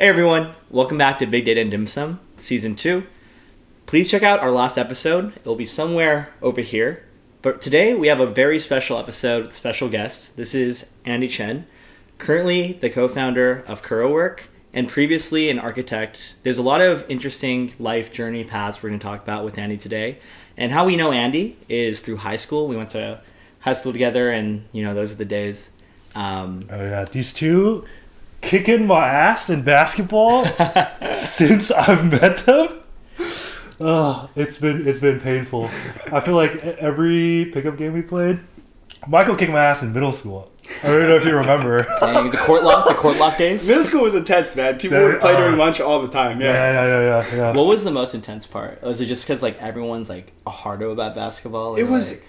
Hey everyone, welcome back to Big Data and Dim Sum, Season 2. Please check out our last episode. It will be somewhere over here. But today we have a very special episode with special guest. This is Andy Chen, currently the co-founder of CuroWork and previously an architect. There's a lot of interesting life journey paths we're going to talk about with Andy today. And how we know Andy is through high school. We went to high school together and, those are the days. These two kicking my ass in basketball since I've met them. It's been painful. I feel like every pickup game we played, Michael kicked my ass in middle school. I don't know if you remember. Dang, the court lock days. Middle school was intense, man. People would play during lunch all the time. Yeah. What was the most intense part? Was it just because everyone's a hardo about basketball? It was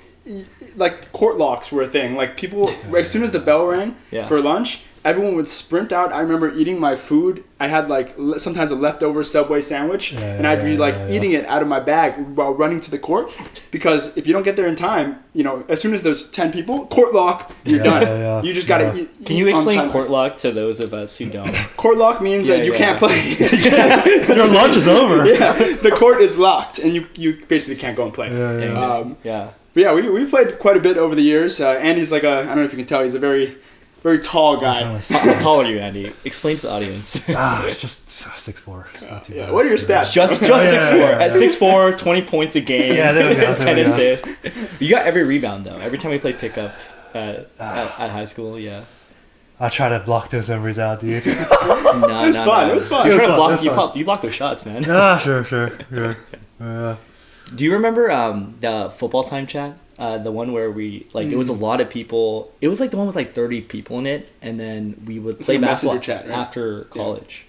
court locks were a thing. People, as soon as the bell rang for lunch, everyone would sprint out. I remember eating my food. I had sometimes a leftover Subway sandwich, and I'd be eating it out of my bag while running to the court, because if you don't get there in time, as soon as there's 10 people, court lock, you're done. You just gotta eat. Can you explain court lock to those of us who don't? Court lock means that you can't play. Your lunch is over. Yeah, the court is locked, and you basically can't go and play. But we played quite a bit over the years. Andy's I don't know if you can tell, he's a very tall guy. How tall are you, Andy? Explain to the audience. Just 6'4". It's not too bad. What are your stats? Just 6'4". At 6'4", 20 points a game. Yeah, there we go. 10 assists. You got every rebound, though. Every time we played pickup at high school, yeah. I try to block those memories out, dude. It was fun. It was fun. You block those shots, man. Sure. Do you remember the football time chat? The one where we it was a lot of people. It was the one with 30 people in it, and then we would play basketball chat, right? after college.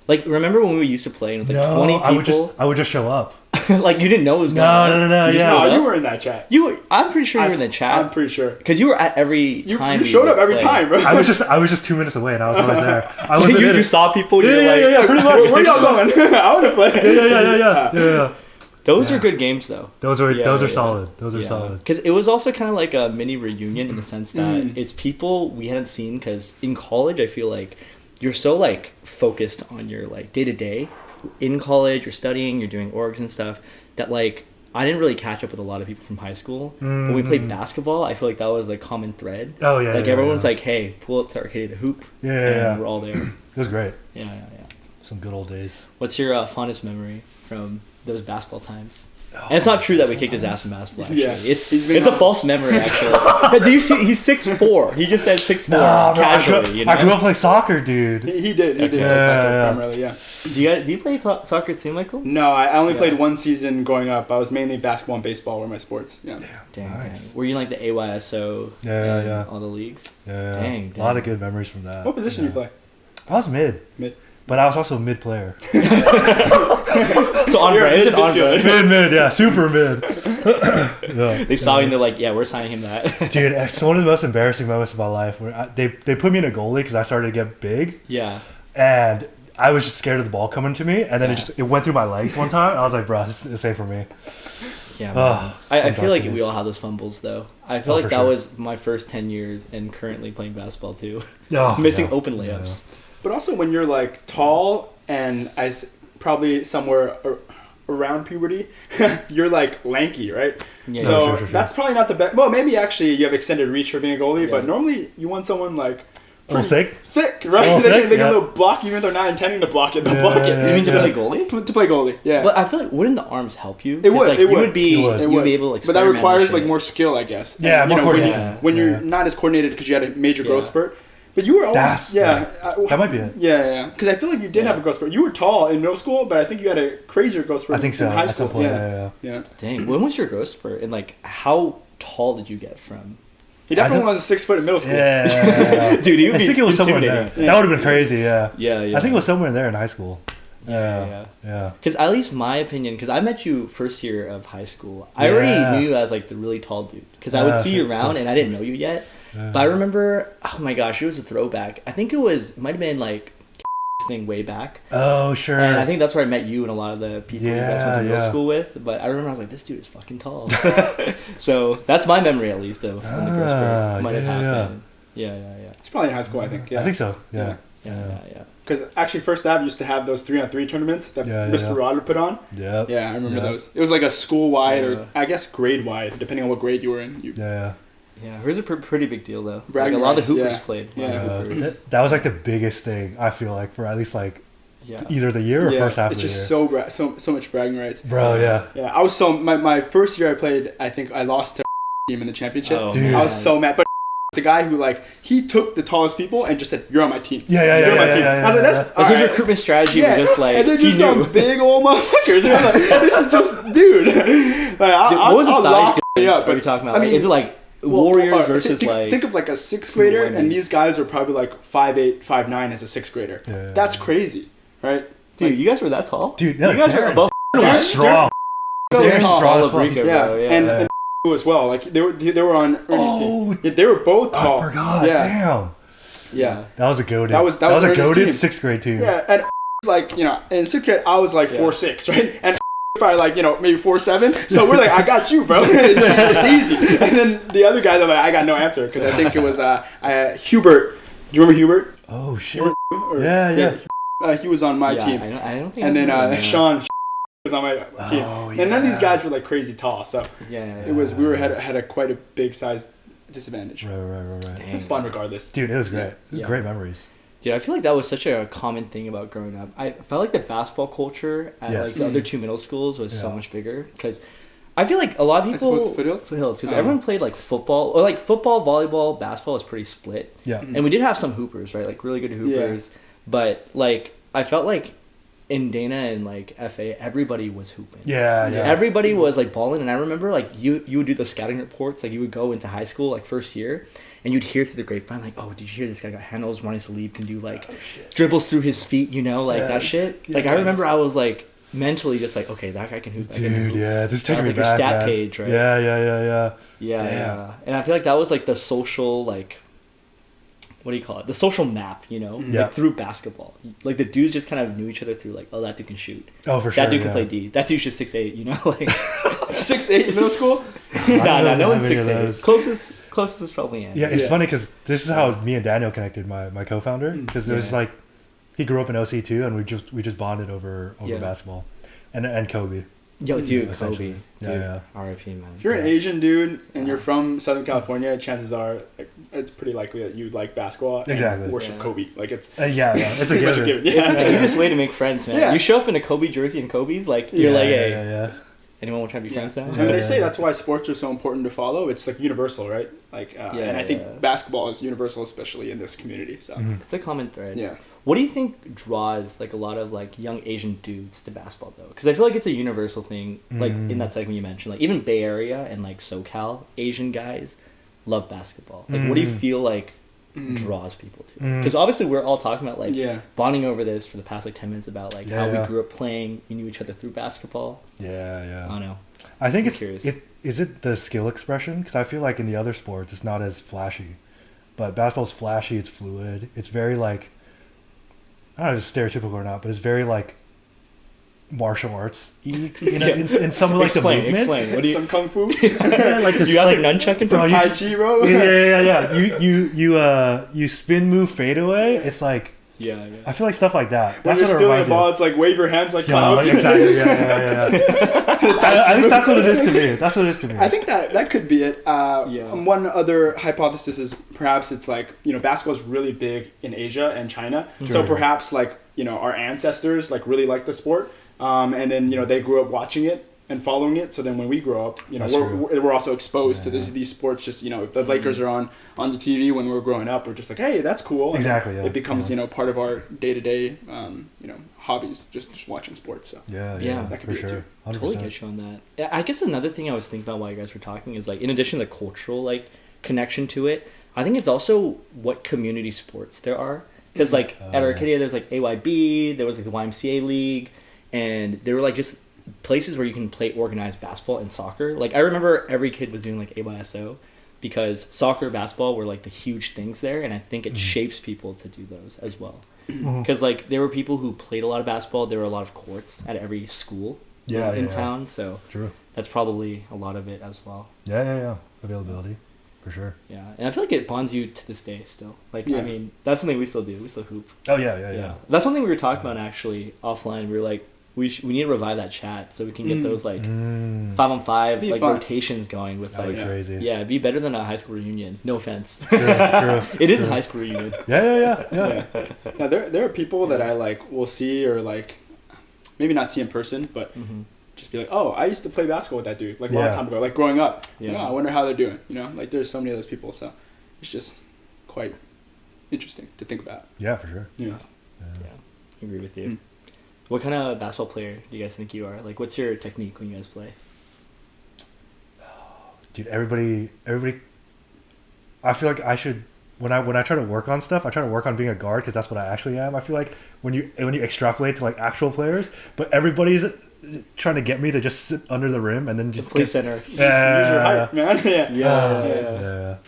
Remember when we used to play and it was 20 people? I would just show up. You didn't know it was going on. No. You were in that chat. I'm pretty sure you were in the chat. I'm pretty sure because you were at every time. You showed up every time, bro. I was just 2 minutes away, and I was always there. I was you saw people. Yeah, pretty much. Where y'all going? I want to play. Yeah. Those are good games, though. Those are solid. Those are solid. Because it was also kind of like a mini reunion in the sense that it's people we hadn't seen. Because in college, I feel like you're so focused on your day to day. In college, you're studying, you're doing orgs and stuff. That I didn't really catch up with a lot of people from high school. When we played basketball, I feel like that was common thread. Oh yeah. Everyone's hey, pull up to arcade to hoop. Yeah. We're all there. It was great. Yeah. Some good old days. What's your fondest memory from those basketball times? And it's not true that we kicked his ass in basketball, actually. Yeah. It's a false memory, actually. Do you see? He's 6'4". He just said 6'4", casually, I grew up playing soccer, dude. He did. Okay. Primarily, yeah. Do you play soccer too, Michael? No, I only played one season growing up. I was mainly basketball and baseball were my sports. Yeah. Dang. Were you in the AYSO? Yeah. All the leagues? Yeah. Dang. A lot of good memories from that. What position do you play? I was mid. But I was also a mid player. So on brand? Mid, yeah, super mid. They saw you and they're yeah, we're signing him that. Dude, it's one of the most embarrassing moments of my life where they put me in a goalie because I started to get big. Yeah. And I was just scared of the ball coming to me, and then it went through my legs one time. I was like, bro, this is safe for me. Yeah, man. I feel like we all have those fumbles, though. I feel that was my first 10 years and currently playing basketball, too. Missing open layups. Yeah. But also when you're tall and as probably somewhere around puberty, you're lanky, right? Yeah. So sure. that's probably not the best. Well, maybe actually you have extended reach for being a goalie, but normally you want someone thick, right? They can a little block even if they're not intending to block it. They'll block it. You mean to play goalie? To play goalie, yeah. But I feel wouldn't the arms help you? It would. You would be able to. But that requires more skill, I guess. Yeah, more coordination. When you're not as coordinated because you had a major growth spurt. But you were always, that might be it. Yeah. Because I feel like you did have a growth spurt. You were tall in middle school, but I think you had a crazier growth spurt in high school. At some point, yeah. Dang, when was your growth spurt? And how tall did you get from? He definitely was 6 foot in middle school. Yeah. Dude, I think it was somewhere in there. Yeah. That would have been crazy, yeah. Yeah. I think it was somewhere in there in high school. Yeah. Because at least my opinion, because I met you first year of high school, I already knew you as the really tall dude. Because I would see you around and I didn't know you yet. But I remember, oh my gosh, it was a throwback. I think it might have been thing way back. Oh, sure. And I think that's where I met you and a lot of the people you guys went to middle school with. But I remember I was like, this dude is fucking tall. So that's my memory at least of when the growth spurt might have happened. Yeah. It's probably in high school, I think. Yeah. I think so. Yeah. Yeah. Because actually, First Ave used to have those 3-on-3 tournaments that Mr. Rod would put on. Yeah. Yeah, I remember those. It was like a school-wide or I guess grade-wide, depending on what grade you were in. Yeah, it was a pretty big deal though. Like a lot of the Hoopers played. Yeah, that was like the biggest thing I feel like for at least like either the year or first half of the year. It's just so much bragging rights. Bro, yeah. Yeah, I was my first year I played, I think I lost to team in the championship. Oh, dude. I was so mad, but the guy who like he took the tallest people and just said, "You're on my team." You're on my team. I was like, "That's like his recruitment strategy was just like." And they're just some big old motherfuckers. I'm like, this is just, dude. Like, what was the size difference? But are you talking about? I mean, is it like Warriors versus think of like a 6th grader, and these guys are probably like 5'8", 5'9" as a 6th grader. Yeah. That's crazy, right? Dude, you guys were that tall? Dude, no, you guys were above. Darren strong. Darren's tall. Bro. And as well, like they were on Ernie's team. They were both tall. I forgot. Damn. Yeah. That was a goated. That was a Ernie's goated team. 6th grade team. Yeah, and like, you know, in 6th grade I was like 4'6", right? And probably like, you know, maybe 4'7". So we're like, I got you, bro. It's easy. And then the other guys are like, I got no answer because I think it was Hubert. Do you remember Hubert? Oh shit. Yeah. He was on my team. I don't think. And then Sean was on my team. Oh, and none of these guys were like crazy tall, so it was we had a quite a big size disadvantage. Right. It was fun regardless. Dude, it was great. It was great memories. Dude, I feel like that was such a common thing about growing up. I felt like the basketball culture at like the other two middle schools was so much bigger because I feel like a lot of people. As opposed to Foothills, because everyone played like football or like football, volleyball, basketball was pretty split. Yeah, and we did have some hoopers, right? Like really good hoopers, but like I felt like in Dana and like FA, everybody was hooping. Yeah. Everybody was like balling, and I remember like you would do the scouting reports. Like you would go into high school like first year, and you'd hear through the grapevine like, oh, did you hear this guy got handles? Ronnie Salib can do like dribbles through his feet, you know, like that shit. Like I remember I was like mentally just like, okay, that guy can hoop. Dude, this takes me like back, your stat man. page, right? Yeah. And I feel like that was like the social like. What do you call it? The social map, you know, like through basketball. Like the dudes just kind of knew each other through like, oh, that dude can shoot. Oh, for sure. That dude can play D. That dude's just 6'8", you know, like 6'8" in middle school. no one's 6'8". Closest is probably Andy. Yeah, it's funny because this is how me and Daniel connected, my co-founder, because it was like he grew up in OC too, and we just bonded over basketball, and Kobe. Yo, dude, Kobe. Yeah. R.I.P. man. If you're an Asian dude and you're from Southern California, chances are like, it's pretty likely that you like basketball. Exactly. And worship Kobe. Like it's it's pretty much a given. It's like the easiest way to make friends, man. Yeah. You show up in a Kobe jersey and Kobe's like you're like, hey, anyone want to try to be friends now? And they say that's why sports are so important to follow. It's like universal, right? Like, and I think basketball is universal, especially in this community. So it's a common thread. Yeah. What do you think draws like a lot of like young Asian dudes to basketball though? Because I feel like it's a universal thing. Like in that segment you mentioned, like even Bay Area and like SoCal Asian guys love basketball. Like, what do you feel like draws people to? Because obviously we're all talking about like bonding over this for the past like 10 minutes about like how we grew up playing, we knew each other through basketball. Yeah. I don't know. I think is it the skill expression? Because I feel like in the other sports it's not as flashy, but basketball's flashy. It's fluid. It's very like, I don't know if it's stereotypical or not, but it's very like martial arts, you know, in some of like the movements. Explain. What do you? Some kung fu. Like this, you got like, their nunchucking Some from Tai Chi, bro. Yeah. You spin move fade away. It's like I feel like stuff like that. When That's you're what it stealing reminds a me ball, of. it's like wave your hands like Yeah, clouds. exactly. Yeah. At least that's what it is to me. That's what it is to me. I think that could be it. One other hypothesis is perhaps it's like, you know, basketball is really big in Asia and China. So perhaps like, you know, our ancestors like really like the sport. And then, you know, they grew up watching it and following it. So then when we grow up, you know, we're also exposed to these sports. Just, you know, if the Lakers are on the TV when we're growing up, we're just like, hey, that's cool. And exactly. it becomes, you know, part of our day-to-day, you know, hobbies, just watching sports. So yeah, that could be for it sure. too. 100%. Totally get you on that. I guess another thing I was thinking about while you guys were talking is like, in addition to the cultural like connection to it, I think it's also what community sports there are. Because like at Arcadia, there's like AYB, there was like the YMCA league, and there were like just places where you can play organized basketball and soccer. Like I remember every kid was doing like AYSO because soccer, basketball were like the huge things there, and I think it shapes people to do those as well. Because like there were people who played a lot of basketball. There were a lot of courts at every school in town, so true. That's probably a lot of it as well. Yeah. Availability. for sure. Yeah, and I feel like it bonds you to this day still. Like, I mean, that's something we still do. We still hoop. Oh yeah. That's something we were talking about actually offline. We were like, we need to revive that chat so we can get those like 5-on-5 like fun rotations going with like crazy. Yeah, it'd be better than a high school reunion. No offense. True. It is a high school reunion. Yeah. Now there are people that I like will see or like maybe not see in person, but just be like, oh, I used to play basketball with that dude like a long time ago, like growing up. You know, I wonder how they're doing. You know, like there's so many of those people, so it's just quite interesting to think about. Yeah, for sure. Yeah. I agree with you. What kind of basketball player do you guys think you are? Like, what's your technique when you guys play? Dude, everybody. I feel like I should when I try to work on stuff, I try to work on being a guard because that's what I actually am. I feel like when you extrapolate to like actual players, but everybody's trying to get me to just sit under the rim and then just play center. Yeah, use your height, man. Yeah.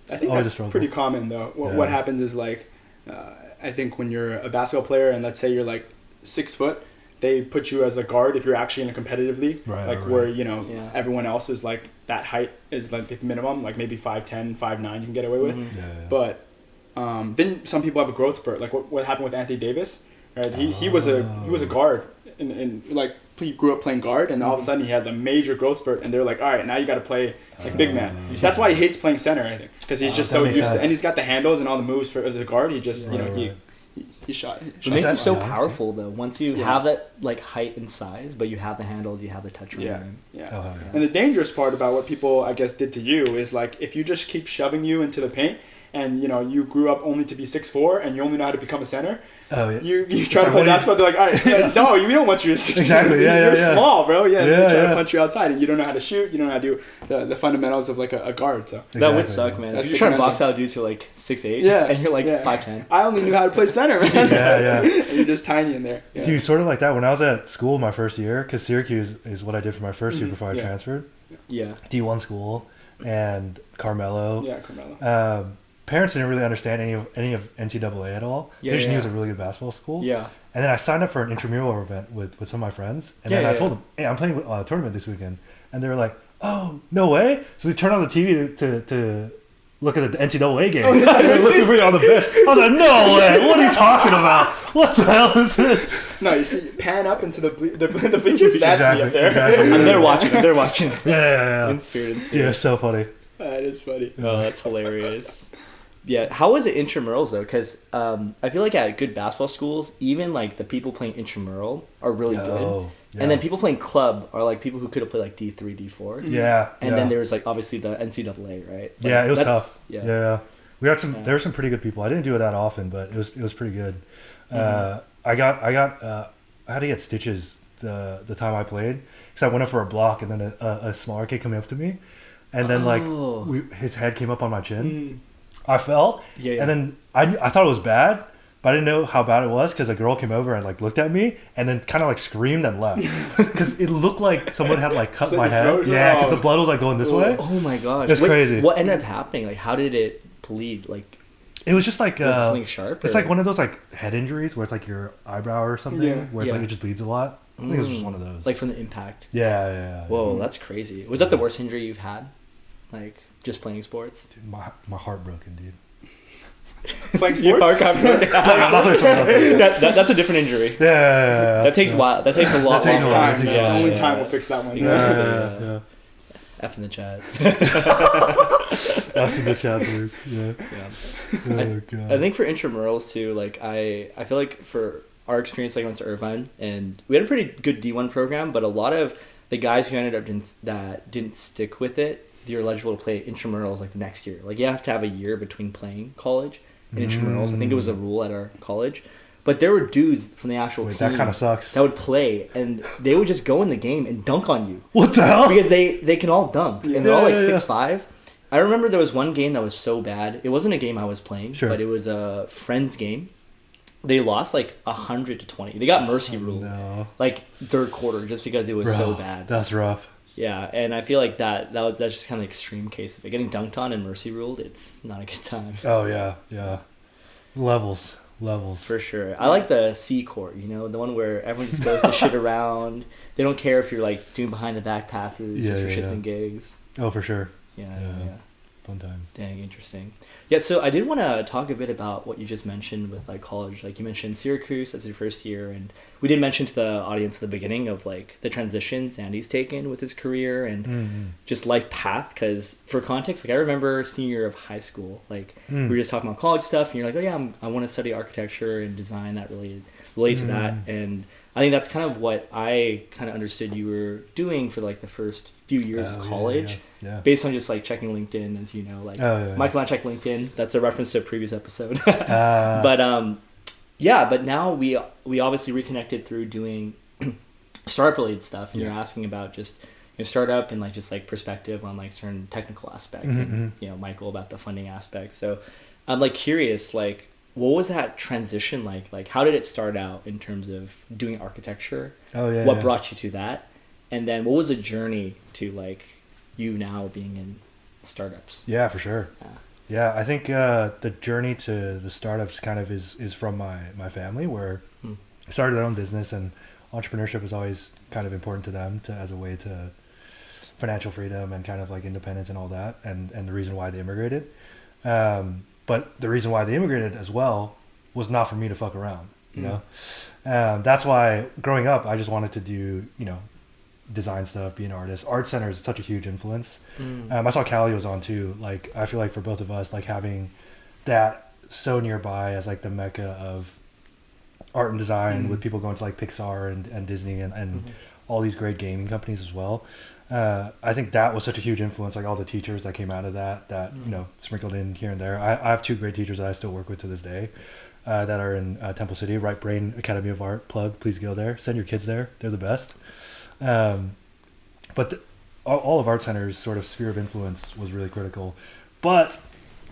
I think that's pretty common though. What happens is like, I think when you're a basketball player and let's say you're like 6 foot, they put you as a guard if you're actually in a competitive league, where you know everyone else is like that height is like the minimum, like maybe 5'10", 5'9" you can get away with. But then some people have a growth spurt, like what happened with Anthony Davis, right? He was a guard and like he grew up playing guard, and all of a sudden he had a major growth spurt, and they're like, all right, now you got to play like big man. That's why he hates playing center, I think, because he's just so used to, and he's got the handles and all the moves for as a guard. He just he shot. It makes you so powerful though. Once you have that like height and size, but you have the handles, you have the touch around him. And the dangerous part about what people I guess did to you is like if you just keep shoving you into the paint, and you know you grew up only to be 6'4" and you only know how to become a center. You try to play basketball, they're like, all right, no, we don't want you to 6'4". Exactly. You're small, bro. They're trying to punch you outside, and you don't know how to shoot. You don't know how to do the fundamentals of like a guard. So that would suck, man. If you're trying to box out dudes who are like 6'8", and you're like 5'10". I only knew how to play center, man. And you're just tiny in there. Dude, sort of like that. When I was at school my first year, because Syracuse is what I did for my first year before I transferred. D1 school and Carmelo. Parents didn't really understand any of NCAA at all. They just knew it was a really good basketball school. And then I signed up for an intramural event with some of my friends. And then I told them, hey, I'm playing a tournament this weekend. And they were like, oh, no way? So they turned on the TV to look at the NCAA game. They were looking at me on the bench. I was like, no way. What are you talking about? What the hell is this? No, you see, pan up into the bleachers. That's me up there. Exactly. I'm there watching. Yeah. In spirit. Yeah, it's so funny. That is funny. Oh, that's hilarious. Yeah, how was it intramurals though? Because I feel like at good basketball schools, even like the people playing intramural are really good, and then people playing club are like people who could have played like D3, D4. And then there was like obviously the NCAA, right? Like, it was tough. Yeah, we had some. There were some pretty good people. I didn't do it that often, but it was pretty good. I had to get stitches the time I played because I went up for a block, and then a smaller kid came up to me, and then his head came up on my chin. I fell, and then I thought it was bad, but I didn't know how bad it was because a girl came over and like looked at me and then kind of like screamed and left because it looked like someone had like cut my head. Yeah, because the blood was like going this way. Oh my gosh, it's crazy. What ended up happening? Like, how did it bleed? Like, it was just like something sharp. It's like one of those like head injuries where it's like your eyebrow or something where it's like it just bleeds a lot. I think it was just one of those. Like from the impact. Yeah. Whoa, that's crazy. Was that the worst injury you've had? Like just playing sports? Dude, my heart broken, dude. Playing sports? That's a different injury. Yeah. That takes a while. That takes a lot. That takes time. Only time will fix that one. Yeah. F in the chat. F in the chat, please. Yeah. Oh, God. I think for intramurals too, like I feel like for our experience, like I went to Irvine and we had a pretty good D1 program, but a lot of the guys who ended up didn't stick with it, you're eligible to play intramurals like the next year. Like you have to have a year between playing college and intramurals. I think it was a rule at our college. But there were dudes from the actual team that kind of sucks. that would play, and they would just go in the game and dunk on you. What the hell? Because they can all dunk, and they're all like 6'5". I remember there was one game that was so bad. It wasn't a game I was playing, but it was a friend's game. They lost like 100-20. They got mercy ruled like third quarter just because it was so bad. That's rough. Yeah, and I feel like that's just kind of the extreme case of it. Getting dunked on and mercy ruled, it's not a good time. Oh yeah. Levels. For sure. I like the C court, the one where everyone just goes to shit around. They don't care if you're like doing behind the back passes just for shits and gigs. Oh, for sure. Yeah. Fun times. Dang, interesting. Yeah, so I did want to talk a bit about what you just mentioned with like college. Like you mentioned Syracuse as your first year, and we did mention to the audience at the beginning of like the transitions Andy's taken with his career and just life path. Because for context, like I remember senior year of high school, like we were just talking about college stuff, and you're like, oh yeah, I want to study architecture and design that really relate to that. And I think that's kind of what I kind of understood you were doing for like the first few years of college, based on just like checking LinkedIn, as you know, like Michael and I check LinkedIn. That's a reference to a previous episode. But but now we obviously reconnected through doing startup related stuff, and you're asking about just startup and like just like perspective on like certain technical aspects, and Michael about the funding aspects. So I'm like curious, like, what was that transition like? Like, how did it start out in terms of doing architecture? What brought you to that? And then what was the journey to like you now being in startups? Yeah, for sure. Yeah, I think the journey to the startups kind of is from my family, where I started their own business, and entrepreneurship was always kind of important to them as a way to financial freedom and kind of like independence and all that, and the reason why they immigrated. But the reason why they immigrated as well was not for me to fuck around, you know? That's why growing up, I just wanted to do, design stuff, be an artist. Art Center is such a huge influence. I saw Cali was on too. Like, I feel like for both of us, like having that so nearby as like the mecca of art and design, with people going to like Pixar and Disney and all these great gaming companies as well. I think that was such a huge influence, like all the teachers that came out of that sprinkled in here and there. I have two great teachers that I still work with to this day, that are in Temple City, Right Brain Academy of Art. Plug, please go there. Send your kids there. They're the best. But all of Art Center's sort of sphere of influence was really critical. But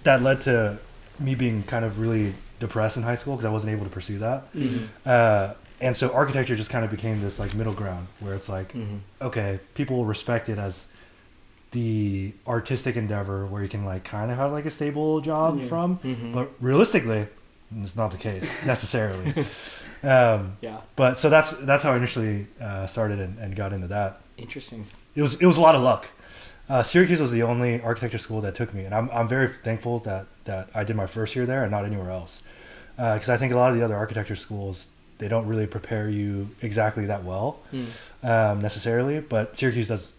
that led to me being kind of really depressed in high school because I wasn't able to pursue that. And so architecture just kind of became this like middle ground where it's like, okay, people will respect it as the artistic endeavor where you can like kind of have like a stable job from, but realistically, it's not the case necessarily. But so that's how I initially started and got into that. Interesting. It was a lot of luck. Syracuse was the only architecture school that took me, and I'm very thankful that I did my first year there and not anywhere else, because I think a lot of the other architecture schools, they don't really prepare you exactly that well, necessarily. But Syracuse does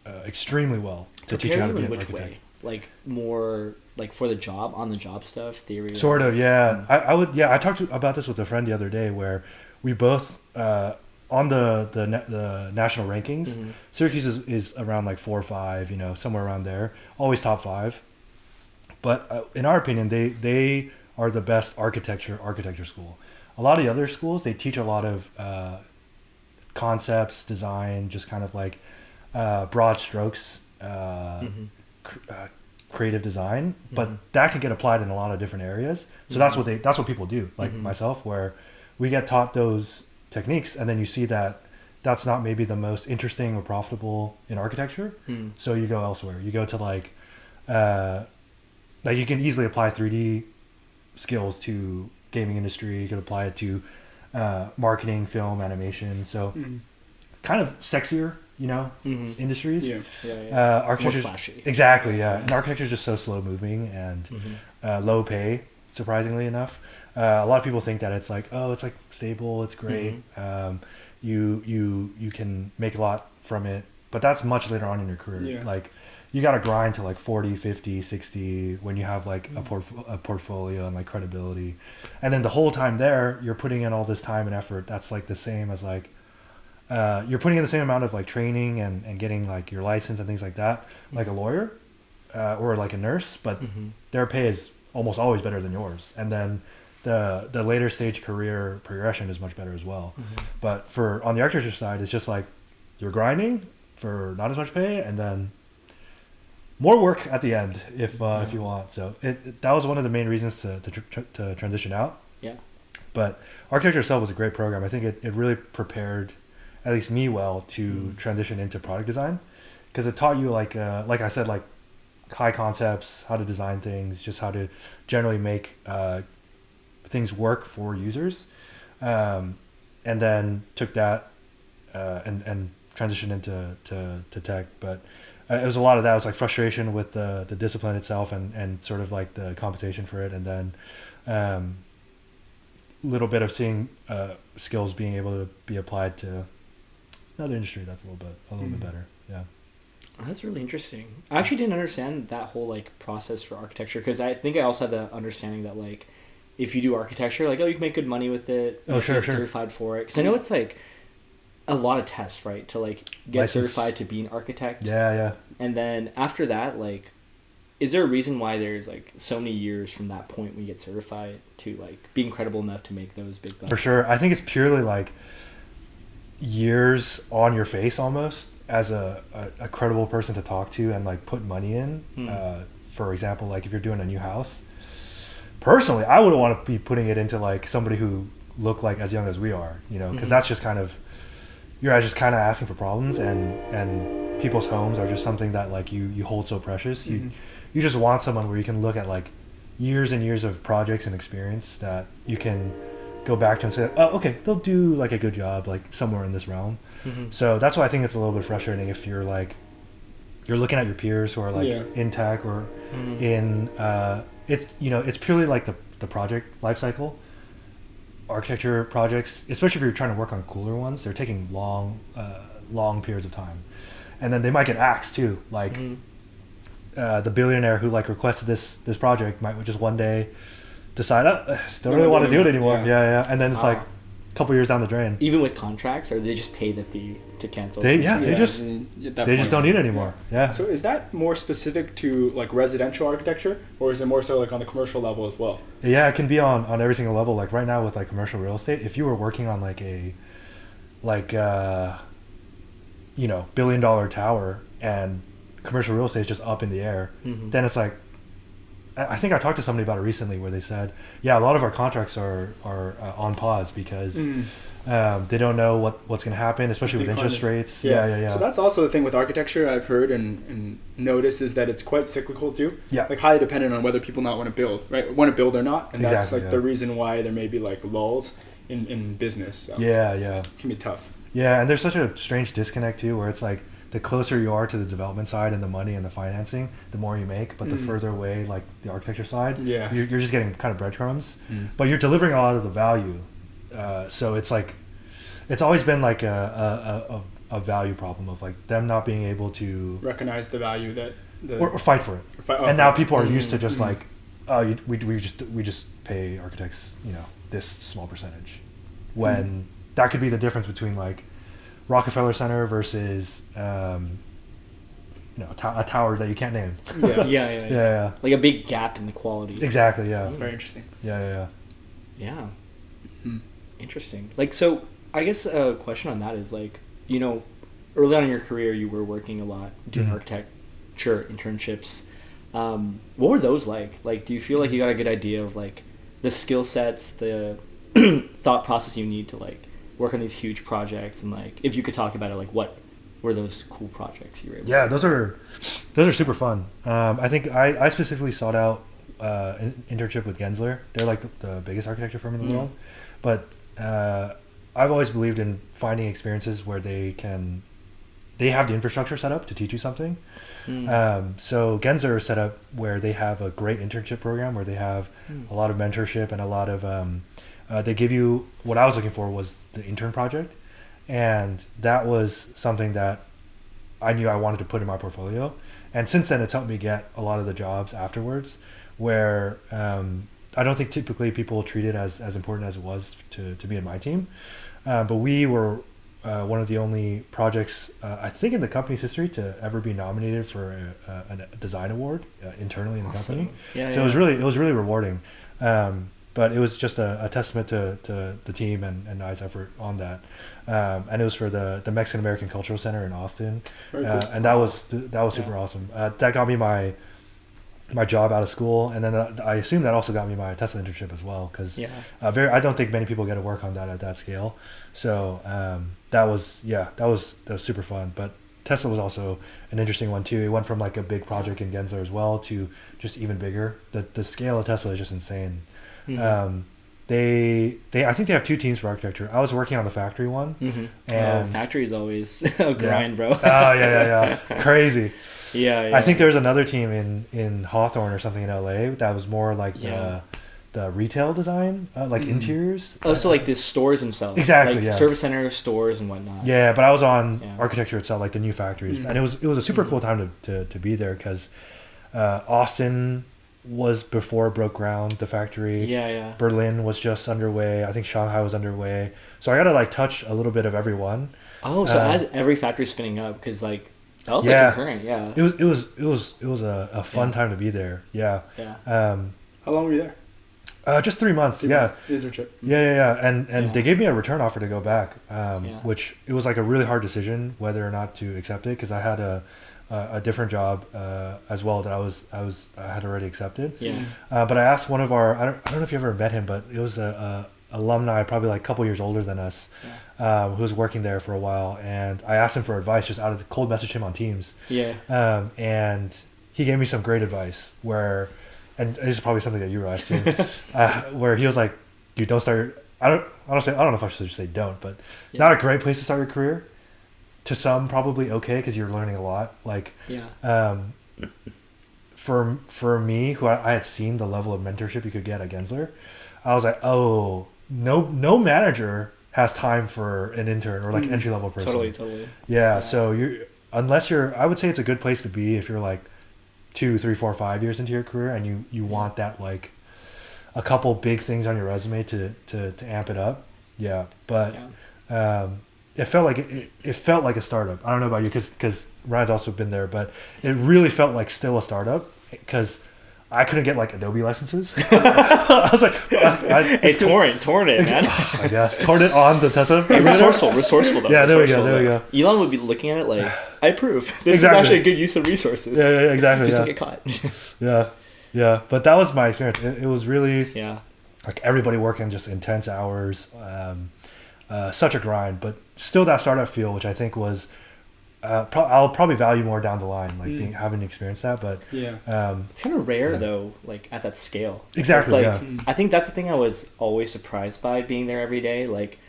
extremely well to teach you how to be an architect. Way? Like more like for the job, on the job stuff, theory. Sort of, yeah. I talked about this with a friend the other day where we both on the national rankings, Syracuse is around like 4 or 5, somewhere around there, always top 5. But in our opinion, they are the best architecture school. A lot of the other schools, they teach a lot of concepts, design, just kind of like broad strokes, creative design, but that can get applied in a lot of different areas. So that's what people do, like myself, where we get taught those techniques, and then you see that that's not maybe the most interesting or profitable in architecture. So you go elsewhere. You go to like you can easily apply 3D skills to gaming industry. You can apply it to marketing, film, animation. So kind of sexier, industries. Architecture, more flashy. Exactly, yeah. And architecture is just so slow moving and low pay, surprisingly enough. A lot of people think that it's like, oh, it's like stable, it's great. You can make a lot from it, but that's much later on in your career. Like, you got to grind to like 40, 50, 60 when you have like a portfolio and like credibility. And then the whole time there, you're putting in all this time and effort. That's like the same as like, you're putting in the same amount of like training and getting like your license and things like that, like a lawyer or like a nurse, but their pay is almost always better than yours. And then the later stage career progression is much better as well. But on the architecture side, it's just like you're grinding for not as much pay, and then more work at the end if you want. So that was one of the main reasons to transition out. Yeah. But architecture itself was a great program. I think it really prepared at least me well to transition into product design, because it taught you like I said, like high concepts, how to design things, just how to generally make things work for users, and then took that and transitioned into tech. But it was a lot of that. It was like frustration with the discipline itself and sort of like the competition for it, and then little bit of seeing skills being able to be applied to another industry that's a little bit better. Yeah. That's really interesting. I actually didn't understand that whole like process for architecture, because I think I also had the understanding that like if you do architecture, like, oh, you can make good money with it. Oh, sure, get sure. certified for it, because I know it's like a lot of tests, right, to like get License. certified to be an architect. Yeah. And then after that, like, is there a reason why there's like so many years from that point when you get certified to like being credible enough to make those big bucks? For sure. I think it's purely like years on your face almost as a credible person to talk to and like put money in. For example, like if you're doing a new house, personally, I wouldn't want to be putting it into like somebody who look like as young as we are, you know, because that's just kind of, you're just kind of asking for problems, and people's homes are just something that like you hold so precious. You just want someone where you can look at like years and years of projects and experience that you can go back to and say, oh, okay, they'll do like a good job, like somewhere in this realm. So that's why I think it's a little bit frustrating if you're like, you're looking at your peers who are like in tech or in, it's, you know, it's purely like the project life cycle. Architecture projects, especially if you're trying to work on cooler ones, they're taking long periods of time. And then they might get axed too. Like the billionaire who like requested this project might just one day decide, don't really want to do it anymore. Yeah. And then it's like a couple years down the drain. Even with contracts, or they just pay the fee to cancel? They just don't need it anymore. Yeah. So is that more specific to like residential architecture, or is it more so like on the commercial level as well? Yeah, it can be on every single level. Like right now with like commercial real estate, if you were working on like a you know, $1 billion tower and commercial real estate is just up in the air, then it's like, I think I talked to somebody about it recently where they said, yeah, a lot of our contracts are on pause because they don't know what's going to happen, especially with interest rates. Yeah. So that's also the thing with architecture I've heard and noticed is that it's quite cyclical too. Yeah. Like highly dependent on whether people not want to build, right? Want to build or not. And that's like the reason why there may be like lulls in business. So Yeah. It can be tough. Yeah, and there's such a strange disconnect too, where it's like the closer you are to the development side and the money and the financing, the more you make. But the further away, like the architecture side, you're just getting kind of breadcrumbs. But you're delivering a lot of the value. So it's like, it's always been like a value problem of like them not being able to recognize the value that or fight for it. And now people are used to just like, oh, we just pay architects, you know, this small percentage, when that could be the difference between like Rockefeller Center versus you know, a tower that you can't name. Yeah. Like a big gap in the quality. Exactly. Yeah. That's very interesting. Yeah. Interesting. Like, so I guess a question on that is like, you know, early on in your career you were working a lot doing architecture internships. What were those like? Like, do you feel like you got a good idea of like the skill sets, the thought process you need to like work on these huge projects, and like if you could talk about it, like what were those cool projects you were able to those are super fun. I think I specifically sought out an internship with Gensler. They're like the biggest architecture firm in the world, but I've always believed in finding experiences where they have the infrastructure set up to teach you something. So Gensler is set up where they have a great internship program where they have a lot of mentorship and a lot of they give you, what I was looking for was the intern project, and that was something that I knew I wanted to put in my portfolio. And since then, it's helped me get a lot of the jobs afterwards, where I don't think typically people treat it as important as it was to be in my team. But we were one of the only projects, I think, in the company's history to ever be nominated for a design award internally in the company. So it was really rewarding. But it was just a testament to the team and Nye's effort on that. And it was for the Mexican American Cultural Center in Austin. Cool. And that was super awesome. That got me my job out of school, and then I assume that also got me my Tesla internship as well, because I don't think many people get to work on that at that scale. So that was super fun. But Tesla was also an interesting one too. It went from like a big project in Gensler as well to just even bigger. The scale of Tesla is just insane. I think they have two teams for architecture. I was working on the factory one. And factory is always a grind, bro. Yeah. Crazy. Yeah. I think there was another team in Hawthorne or something in LA that was more like the retail design, like interiors. Oh, so like the stores themselves. Exactly. Like service centers, stores, and whatnot. Yeah, but I was on architecture itself, like the new factories, and it was a super cool time to be there because Austin was before it broke ground, the factory. Yeah. Berlin was just underway. I think Shanghai was underway. So I got to like touch a little bit of everyone. Oh, so as every factory spinning up, because like that was like concurrent. Yeah. It was a fun time to be there. Yeah. Yeah. How long were you there? Just 3 months. Internship. Yeah. And they gave me a return offer to go back, which it was like a really hard decision whether or not to accept it because I had a different job as well that I had already accepted. Yeah. But I asked one of our I don't know if you ever met him, but it was a alumni probably like a couple years older than us, who was working there for a while, and I asked him for advice just out of the cold message him on Teams. Yeah. And he gave me some great advice and this is probably something that you realized too, where he was like, dude, don't start. I don't know if I should say don't, but not a great place to start your career. To some, probably okay because you're learning a lot. Like, for me, who I had seen the level of mentorship you could get at Gensler, I was like, oh, no manager has time for an intern or like entry level person. Totally. Yeah. So I would say it's a good place to be if you're like 2, 3, 4, 5 years into your career and you want that like a couple big things on your resume to amp it up. Yeah. But it felt like a startup. I don't know about you because Ryan's also been there, but it really felt like still a startup because I couldn't get like Adobe licenses. I was like, hey, torrent it, man. I guess torrent it on the Tesla. Resourceful though. Yeah, there we go. Elon would be looking at it like, I approve. This is actually a good use of resources. Yeah, exactly. Just don't get caught. Yeah. But that was my experience. It was really like everybody working just intense hours. Such a grind, but still that startup feel, which I think was I'll probably value more down the line, like having experienced that. But it's kind of rare though, like at that scale. Exactly. Like, I think that's the thing I was always surprised by being there every day. Like